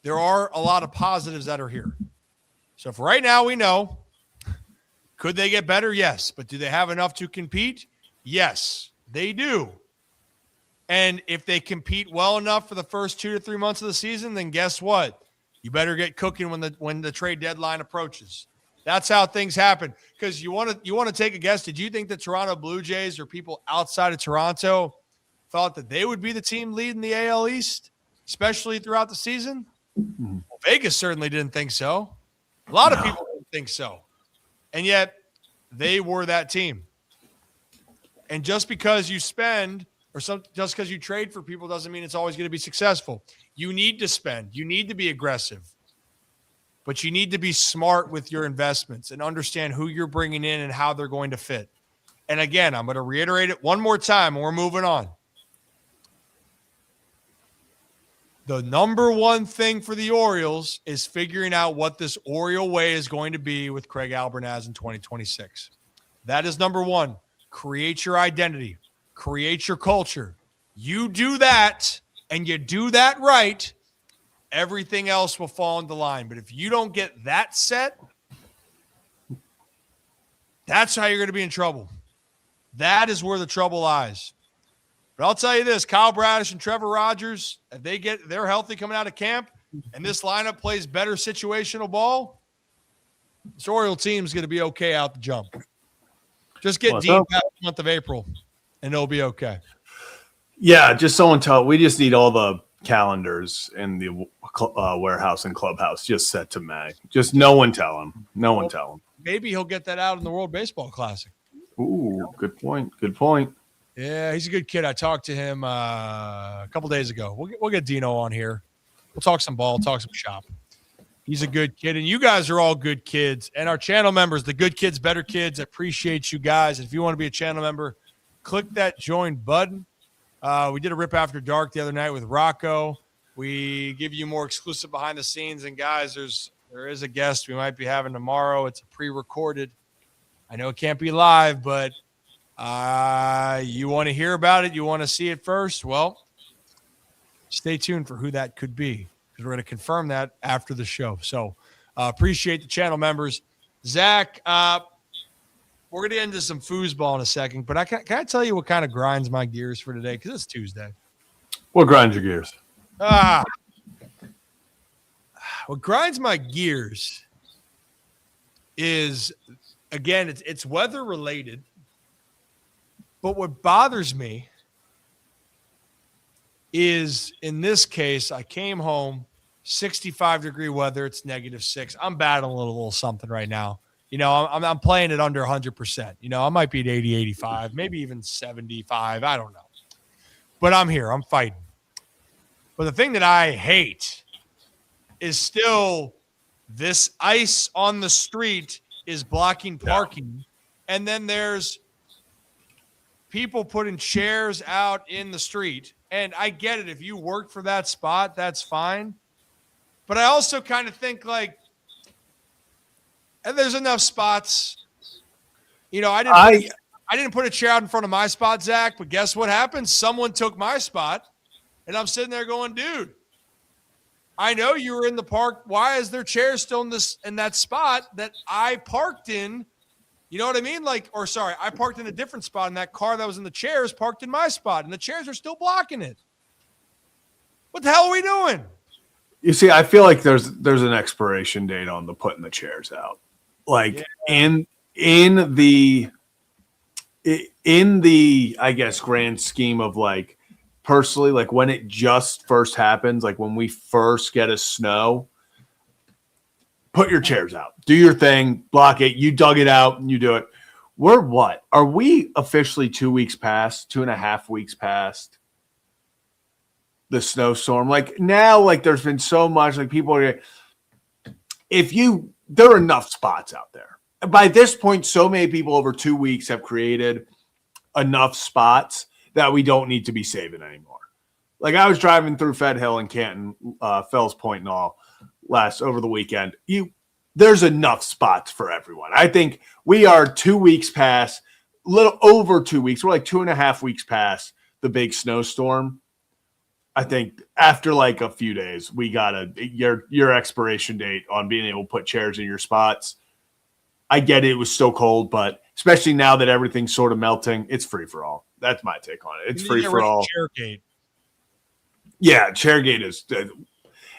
there are a lot of positives that are here. So for right now, we know, could they get better? Yes. But do they have enough to compete? Yes, they do. And if they compete well enough for the first 2 to 3 months of the season, then guess what? You better get cooking when the trade deadline approaches. That's how things happen. Because you want to take a guess. Did you think the Toronto Blue Jays or people outside of Toronto thought that they would be the team leading the AL East, especially throughout the season? Well, Vegas certainly didn't think so. A lot of people didn't think so. And yet they were that team. And just because you spend just because you trade for people doesn't mean it's always going to be successful. You need to spend. You need to be aggressive. But you need to be smart with your investments and understand who you're bringing in and how they're going to fit. And again, I'm going to reiterate it one more time and we're moving on. The number one thing for the Orioles is figuring out what this Oriole way is going to be with Craig Albernaz in 2026. That is number one. Create your identity. Create your culture. You do that, and you do that right, everything else will fall into line. But if you don't get that set, that's how you're going to be in trouble. That is where the trouble lies. But I'll tell you this, Kyle Bradish and Trevor Rogers, if they're healthy coming out of camp and this lineup plays better situational ball, this Oriole team is going to be okay out the jump. Just get Dean past the month of April, and it'll be okay. Yeah, just someone tell. We just need all the calendars in the warehouse and clubhouse just set to May. Just no one tell him. No one tell him. Maybe he'll get that out in the World Baseball Classic. Ooh, good point. Good point. Yeah, he's a good kid. I talked to him a couple days ago. We'll get Dino on here. We'll talk some ball, talk some shop. He's a good kid, and you guys are all good kids. And our channel members, the good kids, better kids, appreciate you guys. If you want to be a channel member, click that join button. We did a Rip After Dark the other night with Rocco. We give you more exclusive behind the scenes. And guys, there is a guest we might be having tomorrow. It's a pre-recorded. I know it can't be live, but you want to hear about it, you want to see it first. Well, stay tuned for who that could be, because we're going to confirm that after the show. So appreciate the channel members. Zach, we're going to get into some foosball in a second, but can I tell you what kind of grinds my gears for today? Because it's Tuesday. What grinds your gears? What grinds my gears is, again, it's weather related, but what bothers me is, in this case, I came home, 65-degree weather, it's -6. I'm battling a little something right now. You know, I'm playing it under 100%. You know, I might be at 80, 85, maybe even 75. I don't know. But I'm here. I'm fighting. But the thing that I hate is still this ice on the street is blocking parking. And then there's people putting chairs out in the street. And I get it. If you work for that spot, that's fine. But I also kind of think, like, and there's enough spots. You know, I didn't put a chair out in front of my spot, Zach, but guess what happened? Someone took my spot, and I'm sitting there going, dude, I know you were in the park. Why is there chairs still in that spot that I parked in? You know what I mean? I parked in a different spot, and that car that was in the chairs parked in my spot, and the chairs are still blocking it. What the hell are we doing? You see, I feel like there's an expiration date on the putting the chairs out. Like, in the I guess grand scheme of, like, personally, like when it just first happens, like when we first get a snow, put your chairs out, do your thing, block it. You dug it out and you do it. We're what? Are we officially 2 weeks past, 2.5 weeks past the snowstorm? Like now, like there's been so much, like people are, there are enough spots out there. By this point, so many people over 2 weeks have created enough spots that we don't need to be saving anymore. Like I was driving through Fed Hill and Canton, Fells Point and all over the weekend. There's enough spots for everyone. I think we are 2 weeks past, a little over 2 weeks. We're like 2.5 weeks past the big snowstorm. I think after like a few days, we got your expiration date on being able to put chairs in your spots. I get it was still cold, but especially now that everything's sort of melting, it's free for all. That's my take on it. It's free for all. Chairgate. Yeah, Chairgate is.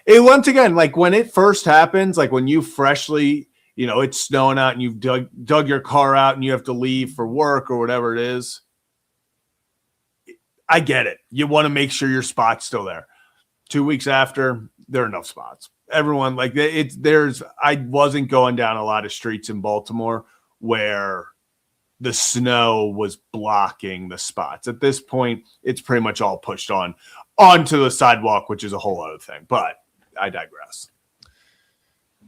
Once again, like when it first happens, like when you freshly, it's snowing out and you've dug your car out and you have to leave for work or whatever it is. I get it. You want to make sure your spot's still there. 2 weeks after, there are enough spots. Everyone, like I wasn't going down a lot of streets in Baltimore where the snow was blocking the spots. At this point, it's pretty much all pushed onto the sidewalk, which is a whole other thing. But I digress.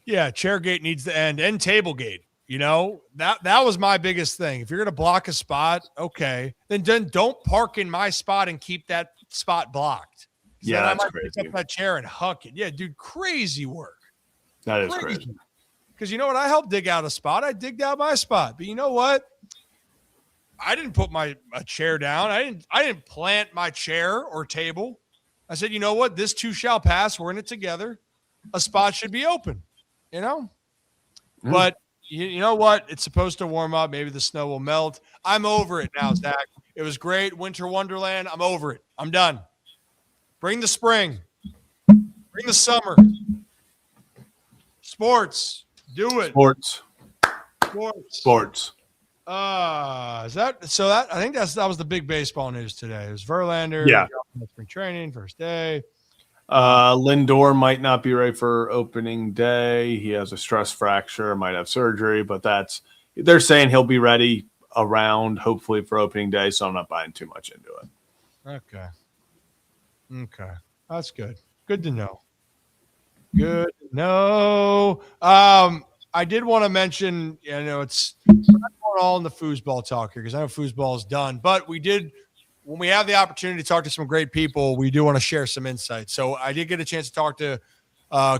Yeah, Chairgate needs to end, and Tablegate. That was my biggest thing. If you're going to block a spot, okay, then don't park in my spot and keep that spot blocked. Yeah, that's crazy. Pick up that chair and huck it. Yeah, dude, crazy work. That is crazy. Because you know what? I helped dig out a spot. I digged out my spot. But you know what? I didn't put a chair down. I didn't plant my chair or table. I said, you know what? This too shall pass. We're in it together. A spot should be open, But you know what? It's supposed to warm up. Maybe the snow will melt. I'm over it now, Zach. It was great. Winter Wonderland. I'm over it. I'm done. Bring the spring. Bring the summer. Sports. Do it. Sports. Is that so? That I think that was the big baseball news today. It was Verlander Yeah. spring training first day. Lindor might not be ready for opening day. He has a stress fracture, might have surgery, but they're saying he'll be ready around hopefully for opening day. So I'm not buying too much into it. Okay, that's good. Good to know. Good to know. I did want to mention, we're not going all in the foosball talk here because I know foosball is done, but we did when we have the opportunity to talk to some great people, we do want to share some insights. So I did get a chance to talk to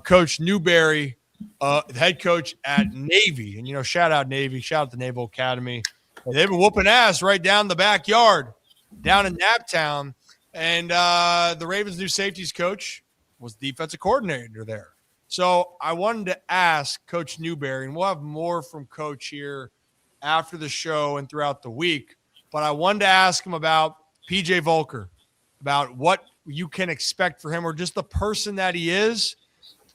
Coach Newberry, the head coach at Navy, and shout out Navy, shout out the Naval Academy. They've been whooping ass right down the backyard, down in Naptown, and the Ravens' new safeties coach was the defensive coordinator there. So I wanted to ask Coach Newberry, and we'll have more from Coach here after the show and throughout the week. But I wanted to ask him about PJ Volker, about what you can expect for him or just the person that he is.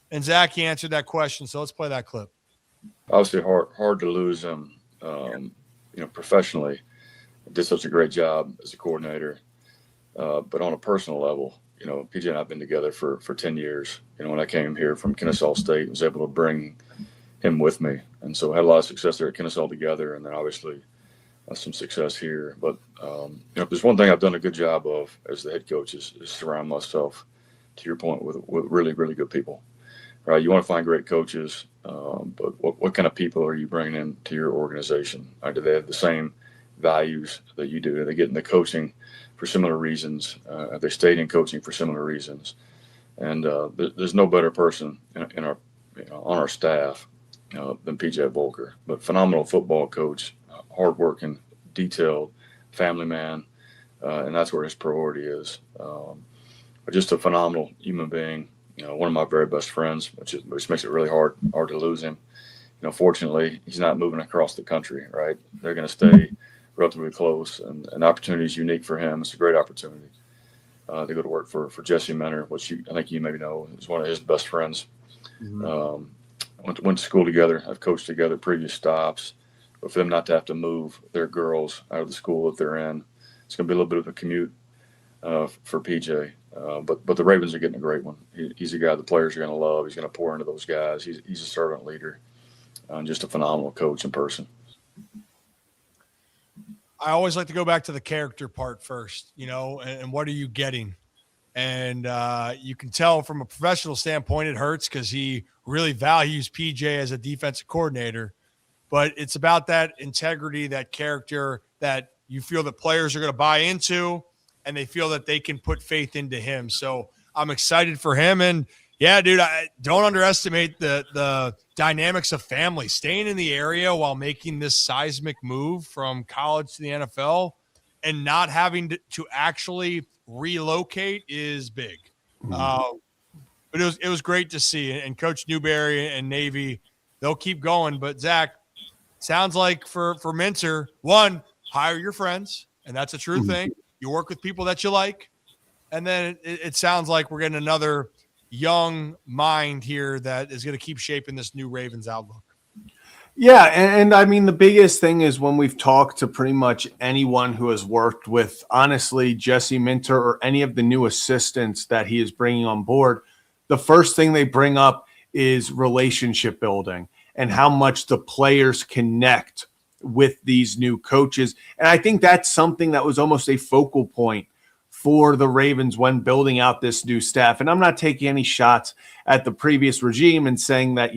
And Zach, he answered that question. So let's play that clip. Obviously, hard to lose him. Professionally, did such a great job as a coordinator. But on a personal level, PJ and I have been together for 10 years. When I came here from Kennesaw State, I was able to bring him with me. And so I had a lot of success there at Kennesaw together, and then obviously some success here. But, there's one thing I've done a good job of as the head coach is surround myself, to your point, with really, really good people. Right? You want to find great coaches, but what kind of people are you bringing into your organization? Right? Do they have the same values that you do? Are they getting the coaching for similar reasons? Are they stayed in coaching for similar reasons? And there's no better person in our on our staff than PJ Volker. But phenomenal football coach, hardworking, detailed, family man, and that's where his priority is. But just a phenomenal human being. One of my very best friends, which makes it really hard to lose him. Fortunately, he's not moving across the country. Right, they're going to stay relatively close, and an opportunity is unique for him. It's a great opportunity to go to work for Jesse Mentor, which I think you maybe know is one of his best friends. Mm-hmm. Went to school together. I've coached together previous stops, but for them not to have to move their girls out of the school that they're in, it's going to be a little bit of a commute for PJ. But the Ravens are getting a great one. He's a guy the players are going to love. He's going to pour into those guys. He's a servant leader, and just a phenomenal coach in person. I always like to go back to the character part first, and what are you getting? And you can tell from a professional standpoint, it hurts because he really values PJ as a defensive coordinator. But it's about that integrity, that character that you feel that players are going to buy into, and they feel that they can put faith into him. So I'm excited for him. And yeah, dude, I don't underestimate the dynamics of family. Staying in the area while making this seismic move from college to the NFL and not having to actually relocate is big. But it was great to see. And Coach Newberry and Navy, they'll keep going. But Zach, sounds like for Minter, one, hire your friends, and that's a true thing. You work with people that you like. And then it sounds like we're getting another young mind here that is going to keep shaping this new Ravens outlook. Yeah, and I mean, the biggest thing is when we've talked to pretty much anyone who has worked with, honestly, Jesse Minter or any of the new assistants that he is bringing on board, the first thing they bring up is relationship building and how much the players connect with these new coaches. And I think that's something that was almost a focal point for the Ravens when building out this new staff. And I'm not taking any shots at the previous regime and saying that,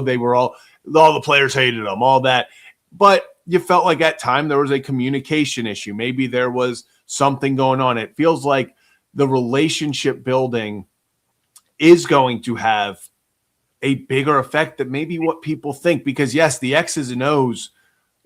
they were all the players hated them, all that. But you felt like at time there was a communication issue. Maybe there was something going on. It feels like the relationship building is going to have a bigger effect than maybe what people think. Because yes, the X's and O's,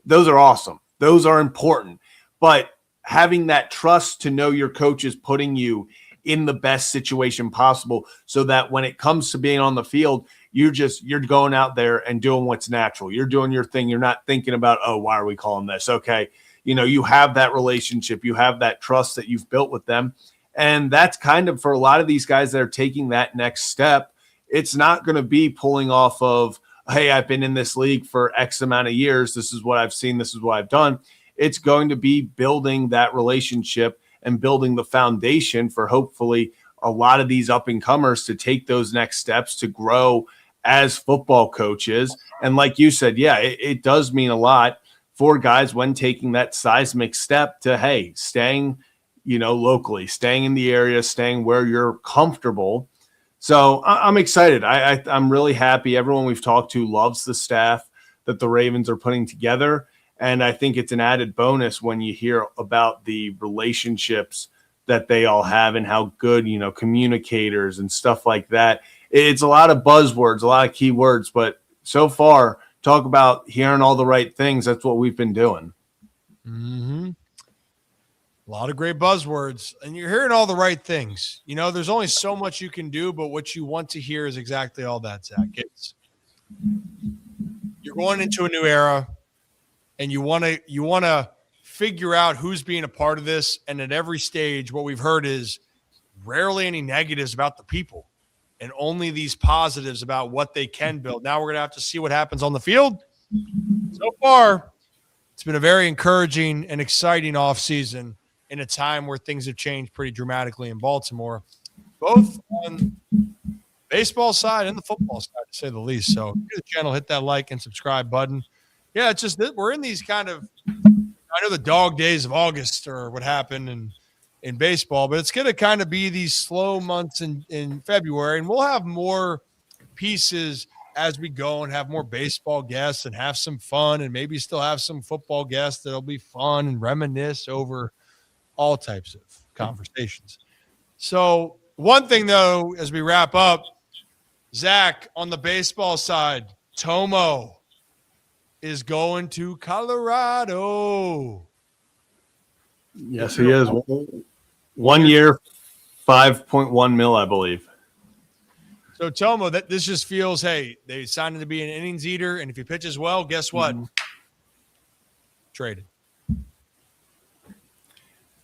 those are awesome. Those are important. But having that trust to know your coach is putting you in the best situation possible so that when it comes to being on the field, you're going out there and doing what's natural. You're doing your thing. You're not thinking about, why are we calling this? Okay. You have that relationship. You have that trust that you've built with them. And that's kind of for a lot of these guys that are taking that next step. It's not going to be pulling off of hey, I've been in this league for X amount of years. This is what I've seen. This is what I've done. It's going to be building that relationship and building the foundation for hopefully a lot of these up and comers to take those next steps to grow as football coaches. And like you said, yeah, it does mean a lot for guys when taking that seismic step to, hey, staying, locally, staying in the area, staying where you're comfortable. So I'm excited. I'm really happy. Everyone we've talked to loves the staff that the Ravens are putting together. And I think it's an added bonus when you hear about the relationships that they all have and how good, communicators and stuff like that. It's a lot of buzzwords, a lot of key words, but so far, talk about hearing all the right things. That's what we've been doing. Mm-hmm. A lot of great buzzwords, and you're hearing all the right things. There's only so much you can do, but what you want to hear is exactly all that, Zach. You're going into a new era, and you want to figure out who's being a part of this. And at every stage, what we've heard is rarely any negatives about the people, and only these positives about what they can build. Now we're going to have to see what happens on the field. So far, it's been a very encouraging and exciting offseason in a time where things have changed pretty dramatically in Baltimore, both on baseball side and the football side, to say the least. So if you're the channel, hit that like and subscribe button. Yeah, it's just that we're in these kind of, I know the dog days of August or what happened in baseball, but it's going to kind of be these slow months in February, and we'll have more pieces as we go and have more baseball guests and have some fun, and maybe still have some football guests that'll be fun and reminisce over all types of conversations. So one thing, though, as we wrap up, Zach, on the baseball side, Tomo is going to Colorado. Yes, he is. 1 year, 5.1 mil, I believe. So Tomo, this just feels, hey, they signed him to be an innings eater, and if he pitches well, guess what? Traded.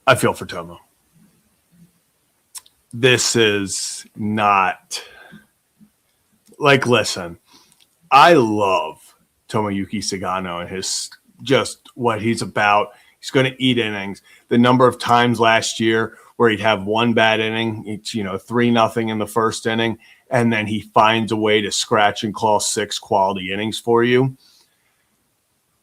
I feel for Tomo. This is not listen, I love Tomoyuki Sagano and his just what he's about. He's going to eat innings. The number of times last year where he'd have one bad inning, it's 3-0 in the first inning, and then he finds a way to scratch and claw 6 quality innings for you.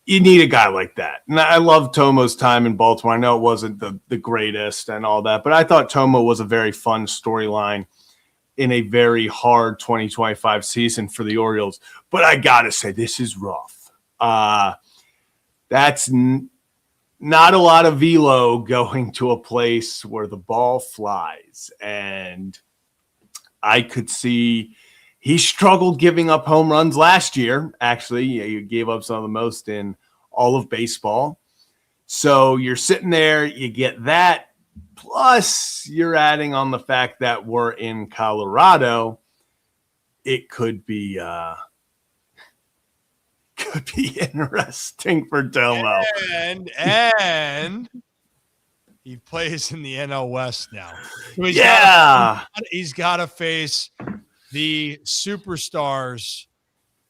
You need a guy like that. And I love Tomo's time in Baltimore. I know it wasn't the greatest and all that, but I thought Tomo was a very fun storyline in a very hard 2025 season for the Orioles. But I got to say, this is rough. That's not a lot of velo going to a place where the ball flies. And I could see he struggled giving up home runs last year. Actually, he gave up some of the most in all of baseball. So you're sitting there, you get that. Plus, you're adding on the fact that we're in Colorado. It could be interesting for Tomo. And he plays in the NL West now. So he's got to face the superstars,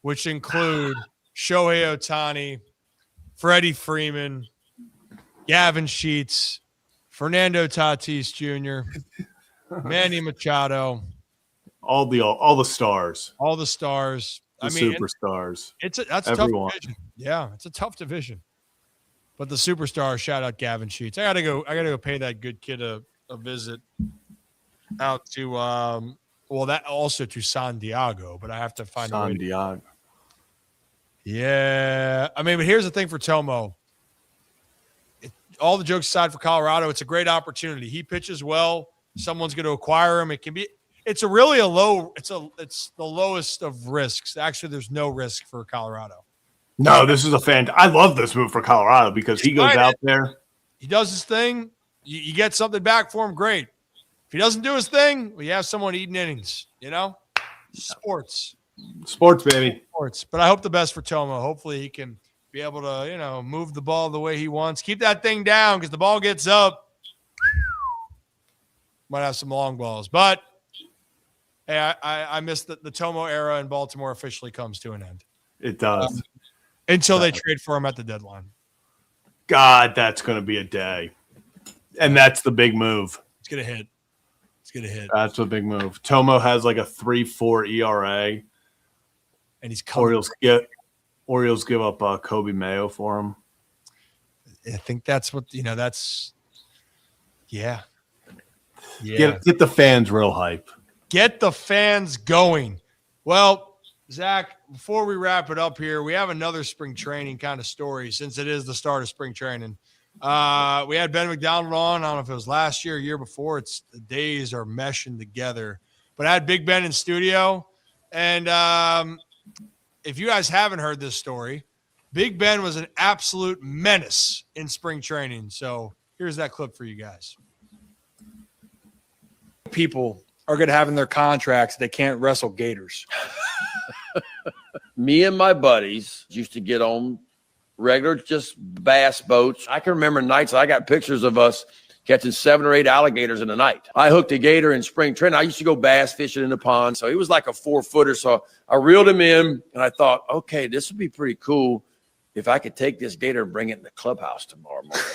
which include Shohei Ohtani, Freddie Freeman, Gavin Sheets, Fernando Tatis Jr., Manny Machado. All the stars. All the stars. Superstars. That's a tough division. Yeah, it's a tough division. But the superstars, shout out Gavin Sheets. I gotta go pay that good kid a visit out to that also to San Diego, but I have to find San Diego. Yeah. But here's the thing for Tomo. All the jokes aside for Colorado, it's a great opportunity. He pitches well. Someone's going to acquire him. It's the lowest of risks. Actually, there's no risk for Colorado. No, this is I love this move for Colorado because he goes out there. He does his thing. You get something back for him, great. If he doesn't do his thing, we have someone eating innings, Sports, baby. Sports. But I hope the best for Tomo. Hopefully he can be able to, move the ball the way he wants. Keep that thing down because the ball gets up. Might have some long balls. But, hey, I missed the Tomo era in Baltimore officially comes to an end. It does. Until they trade for him at the deadline. God, that's going to be a day. And that's the big move. It's going to hit. That's a big move. Tomo has like a 3.4 ERA. And he's coming. Orioles give up Kobe Mayo for him. I think that's what, that's – yeah. Get the fans real hype. Get the fans going. Well, Zach, before we wrap it up here, we have another spring training kind of story since it is the start of spring training. We had Ben McDonald on. I don't know if it was last year or year before. The days are meshing together. But I had Big Ben in studio. And if you guys haven't heard this story, Big Ben was an absolute menace in spring training. So here's that clip for you guys. People are going to have in their contracts they can't wrestle gators. Me and my buddies used to get on regular just bass boats. I can remember nights I got pictures of us catching 7 or 8 alligators in a night. I hooked a gator in spring training. I used to go bass fishing in the pond. So he was like a 4-footer. So I reeled him in and I thought, okay, this would be pretty cool if I could take this gator and bring it in the clubhouse tomorrow morning.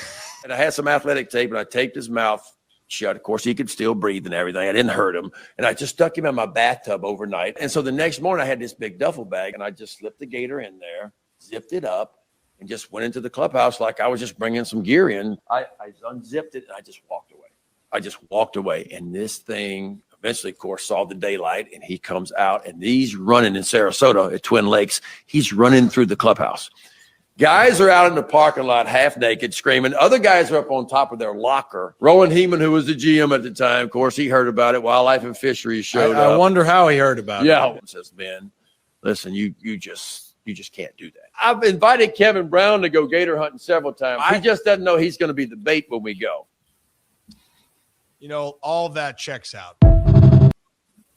And I had some athletic tape and I taped his mouth shut. Of course, he could still breathe and everything. I didn't hurt him. And I just stuck him in my bathtub overnight. And so the next morning I had this big duffel bag and I just slipped the gator in there, zipped it up, and just went into the clubhouse like I was just bringing some gear in. I unzipped it and I just walked away. And this thing eventually, of course, saw the daylight and he comes out and he's running in Sarasota at Twin Lakes. He's running through the clubhouse. Guys are out in the parking lot half naked screaming. Other guys are up on top of their locker. Rowan Heeman, who was the GM at the time, of course, he heard about it. Wildlife and Fisheries showed up. I wonder how he heard about it. Yeah. Says, Ben, listen, you just can't do that. I've invited Kevin Brown to go gator hunting several times. He just doesn't know he's going to be the bait when we go. All of that checks out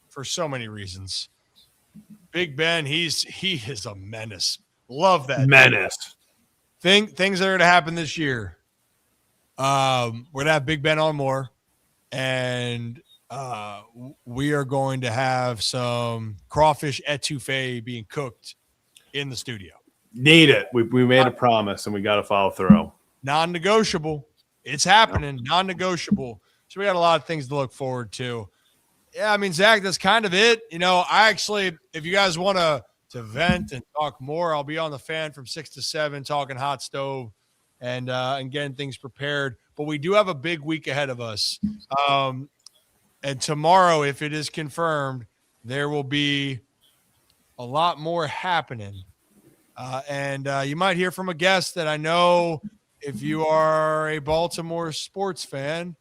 for so many reasons. Big Ben, he is a menace. Love that menace. Things that are going to happen this year. We're going to have Big Ben on more, and we are going to have some crawfish etouffee being cooked in the studio. Need it. We made a promise, and we got to follow through. Non-negotiable. It's happening. Non-negotiable. So we got a lot of things to look forward to. Yeah, I mean, Zach, that's kind of it. I actually, if you guys want to vent and talk more, I'll be on the Fan from 6 to 7 talking hot stove and getting things prepared. But we do have a big week ahead of us. And tomorrow, if it is confirmed, there will be a lot more happening. And you might hear from a guest that I know if you are a Baltimore sports fan,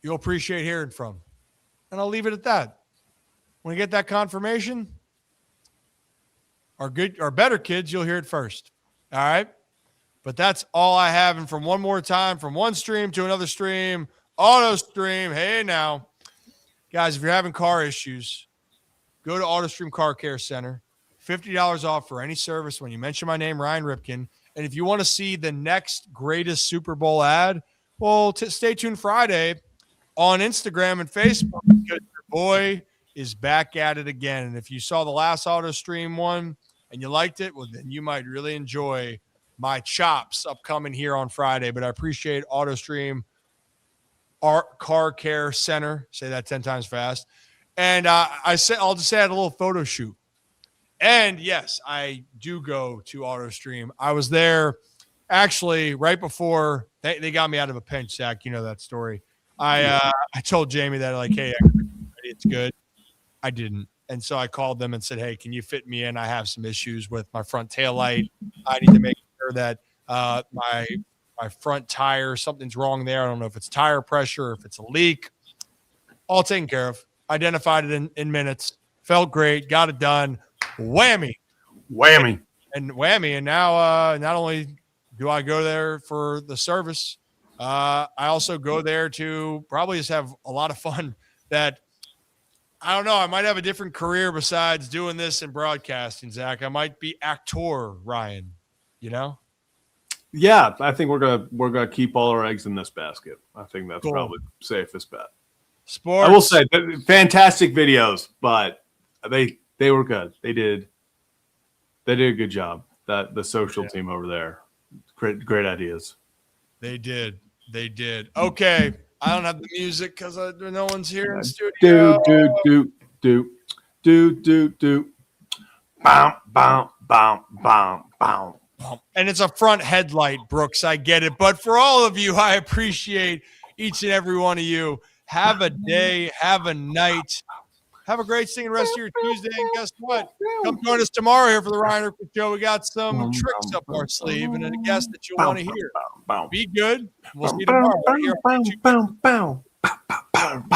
you'll appreciate hearing from. And I'll leave it at that. When we get that confirmation, our better kids, you'll hear it first. All right? But that's all I have. And from one more time, from one stream to another stream, auto stream. Hey, now. Guys, if you're having car issues, go to AutoStream Car Care Center. $50 off for any service when you mention my name, Ryan Ripken. And if you want to see the next greatest Super Bowl ad, well, stay tuned Friday on Instagram and Facebook because your boy is back at it again. And if you saw the last AutoStream one and you liked it, well, then you might really enjoy my chops upcoming here on Friday. But I appreciate AutoStream Car Care Center. Say that 10 times fast. And I'll just say I had a little photo shoot. And yes, I do go to AutoStream. I was there actually right before they got me out of a pinch, Zach. You know that story. I told Jamie that like, hey, it's good. I didn't. And so I called them and said, hey, can you fit me in? I have some issues with my front tail light. I need to make sure that my front tire, something's wrong there. I don't know if it's tire pressure or if it's a leak. All taken care of. Identified it in minutes. Felt great. Got it done. Whammy. And now not only do I go there for the service, I also go there to probably just have a lot of fun that I don't know. I might have a different career besides doing this and broadcasting, Zach. I might be actor, Ryan, Yeah, I think we're gonna keep all our eggs in this basket. I think that's cool. Probably the safest bet. Sports. I will say, fantastic videos, but they were good. They did They did a good job. The social team over there, great ideas. They did. Okay, I don't have the music because no one's here in studio. Do. Bow, bow, bow, bow, bow. And it's a front headlight, Brooks. I get it. But for all of you, I appreciate each and every one of you. Have a day. Have a night. Have a great singing rest of your Tuesday. And guess what? Come join us tomorrow here for the Ryan Ripken Show. We got some tricks up our sleeve and a guest that you'll want to hear. Be good. We'll see you tomorrow.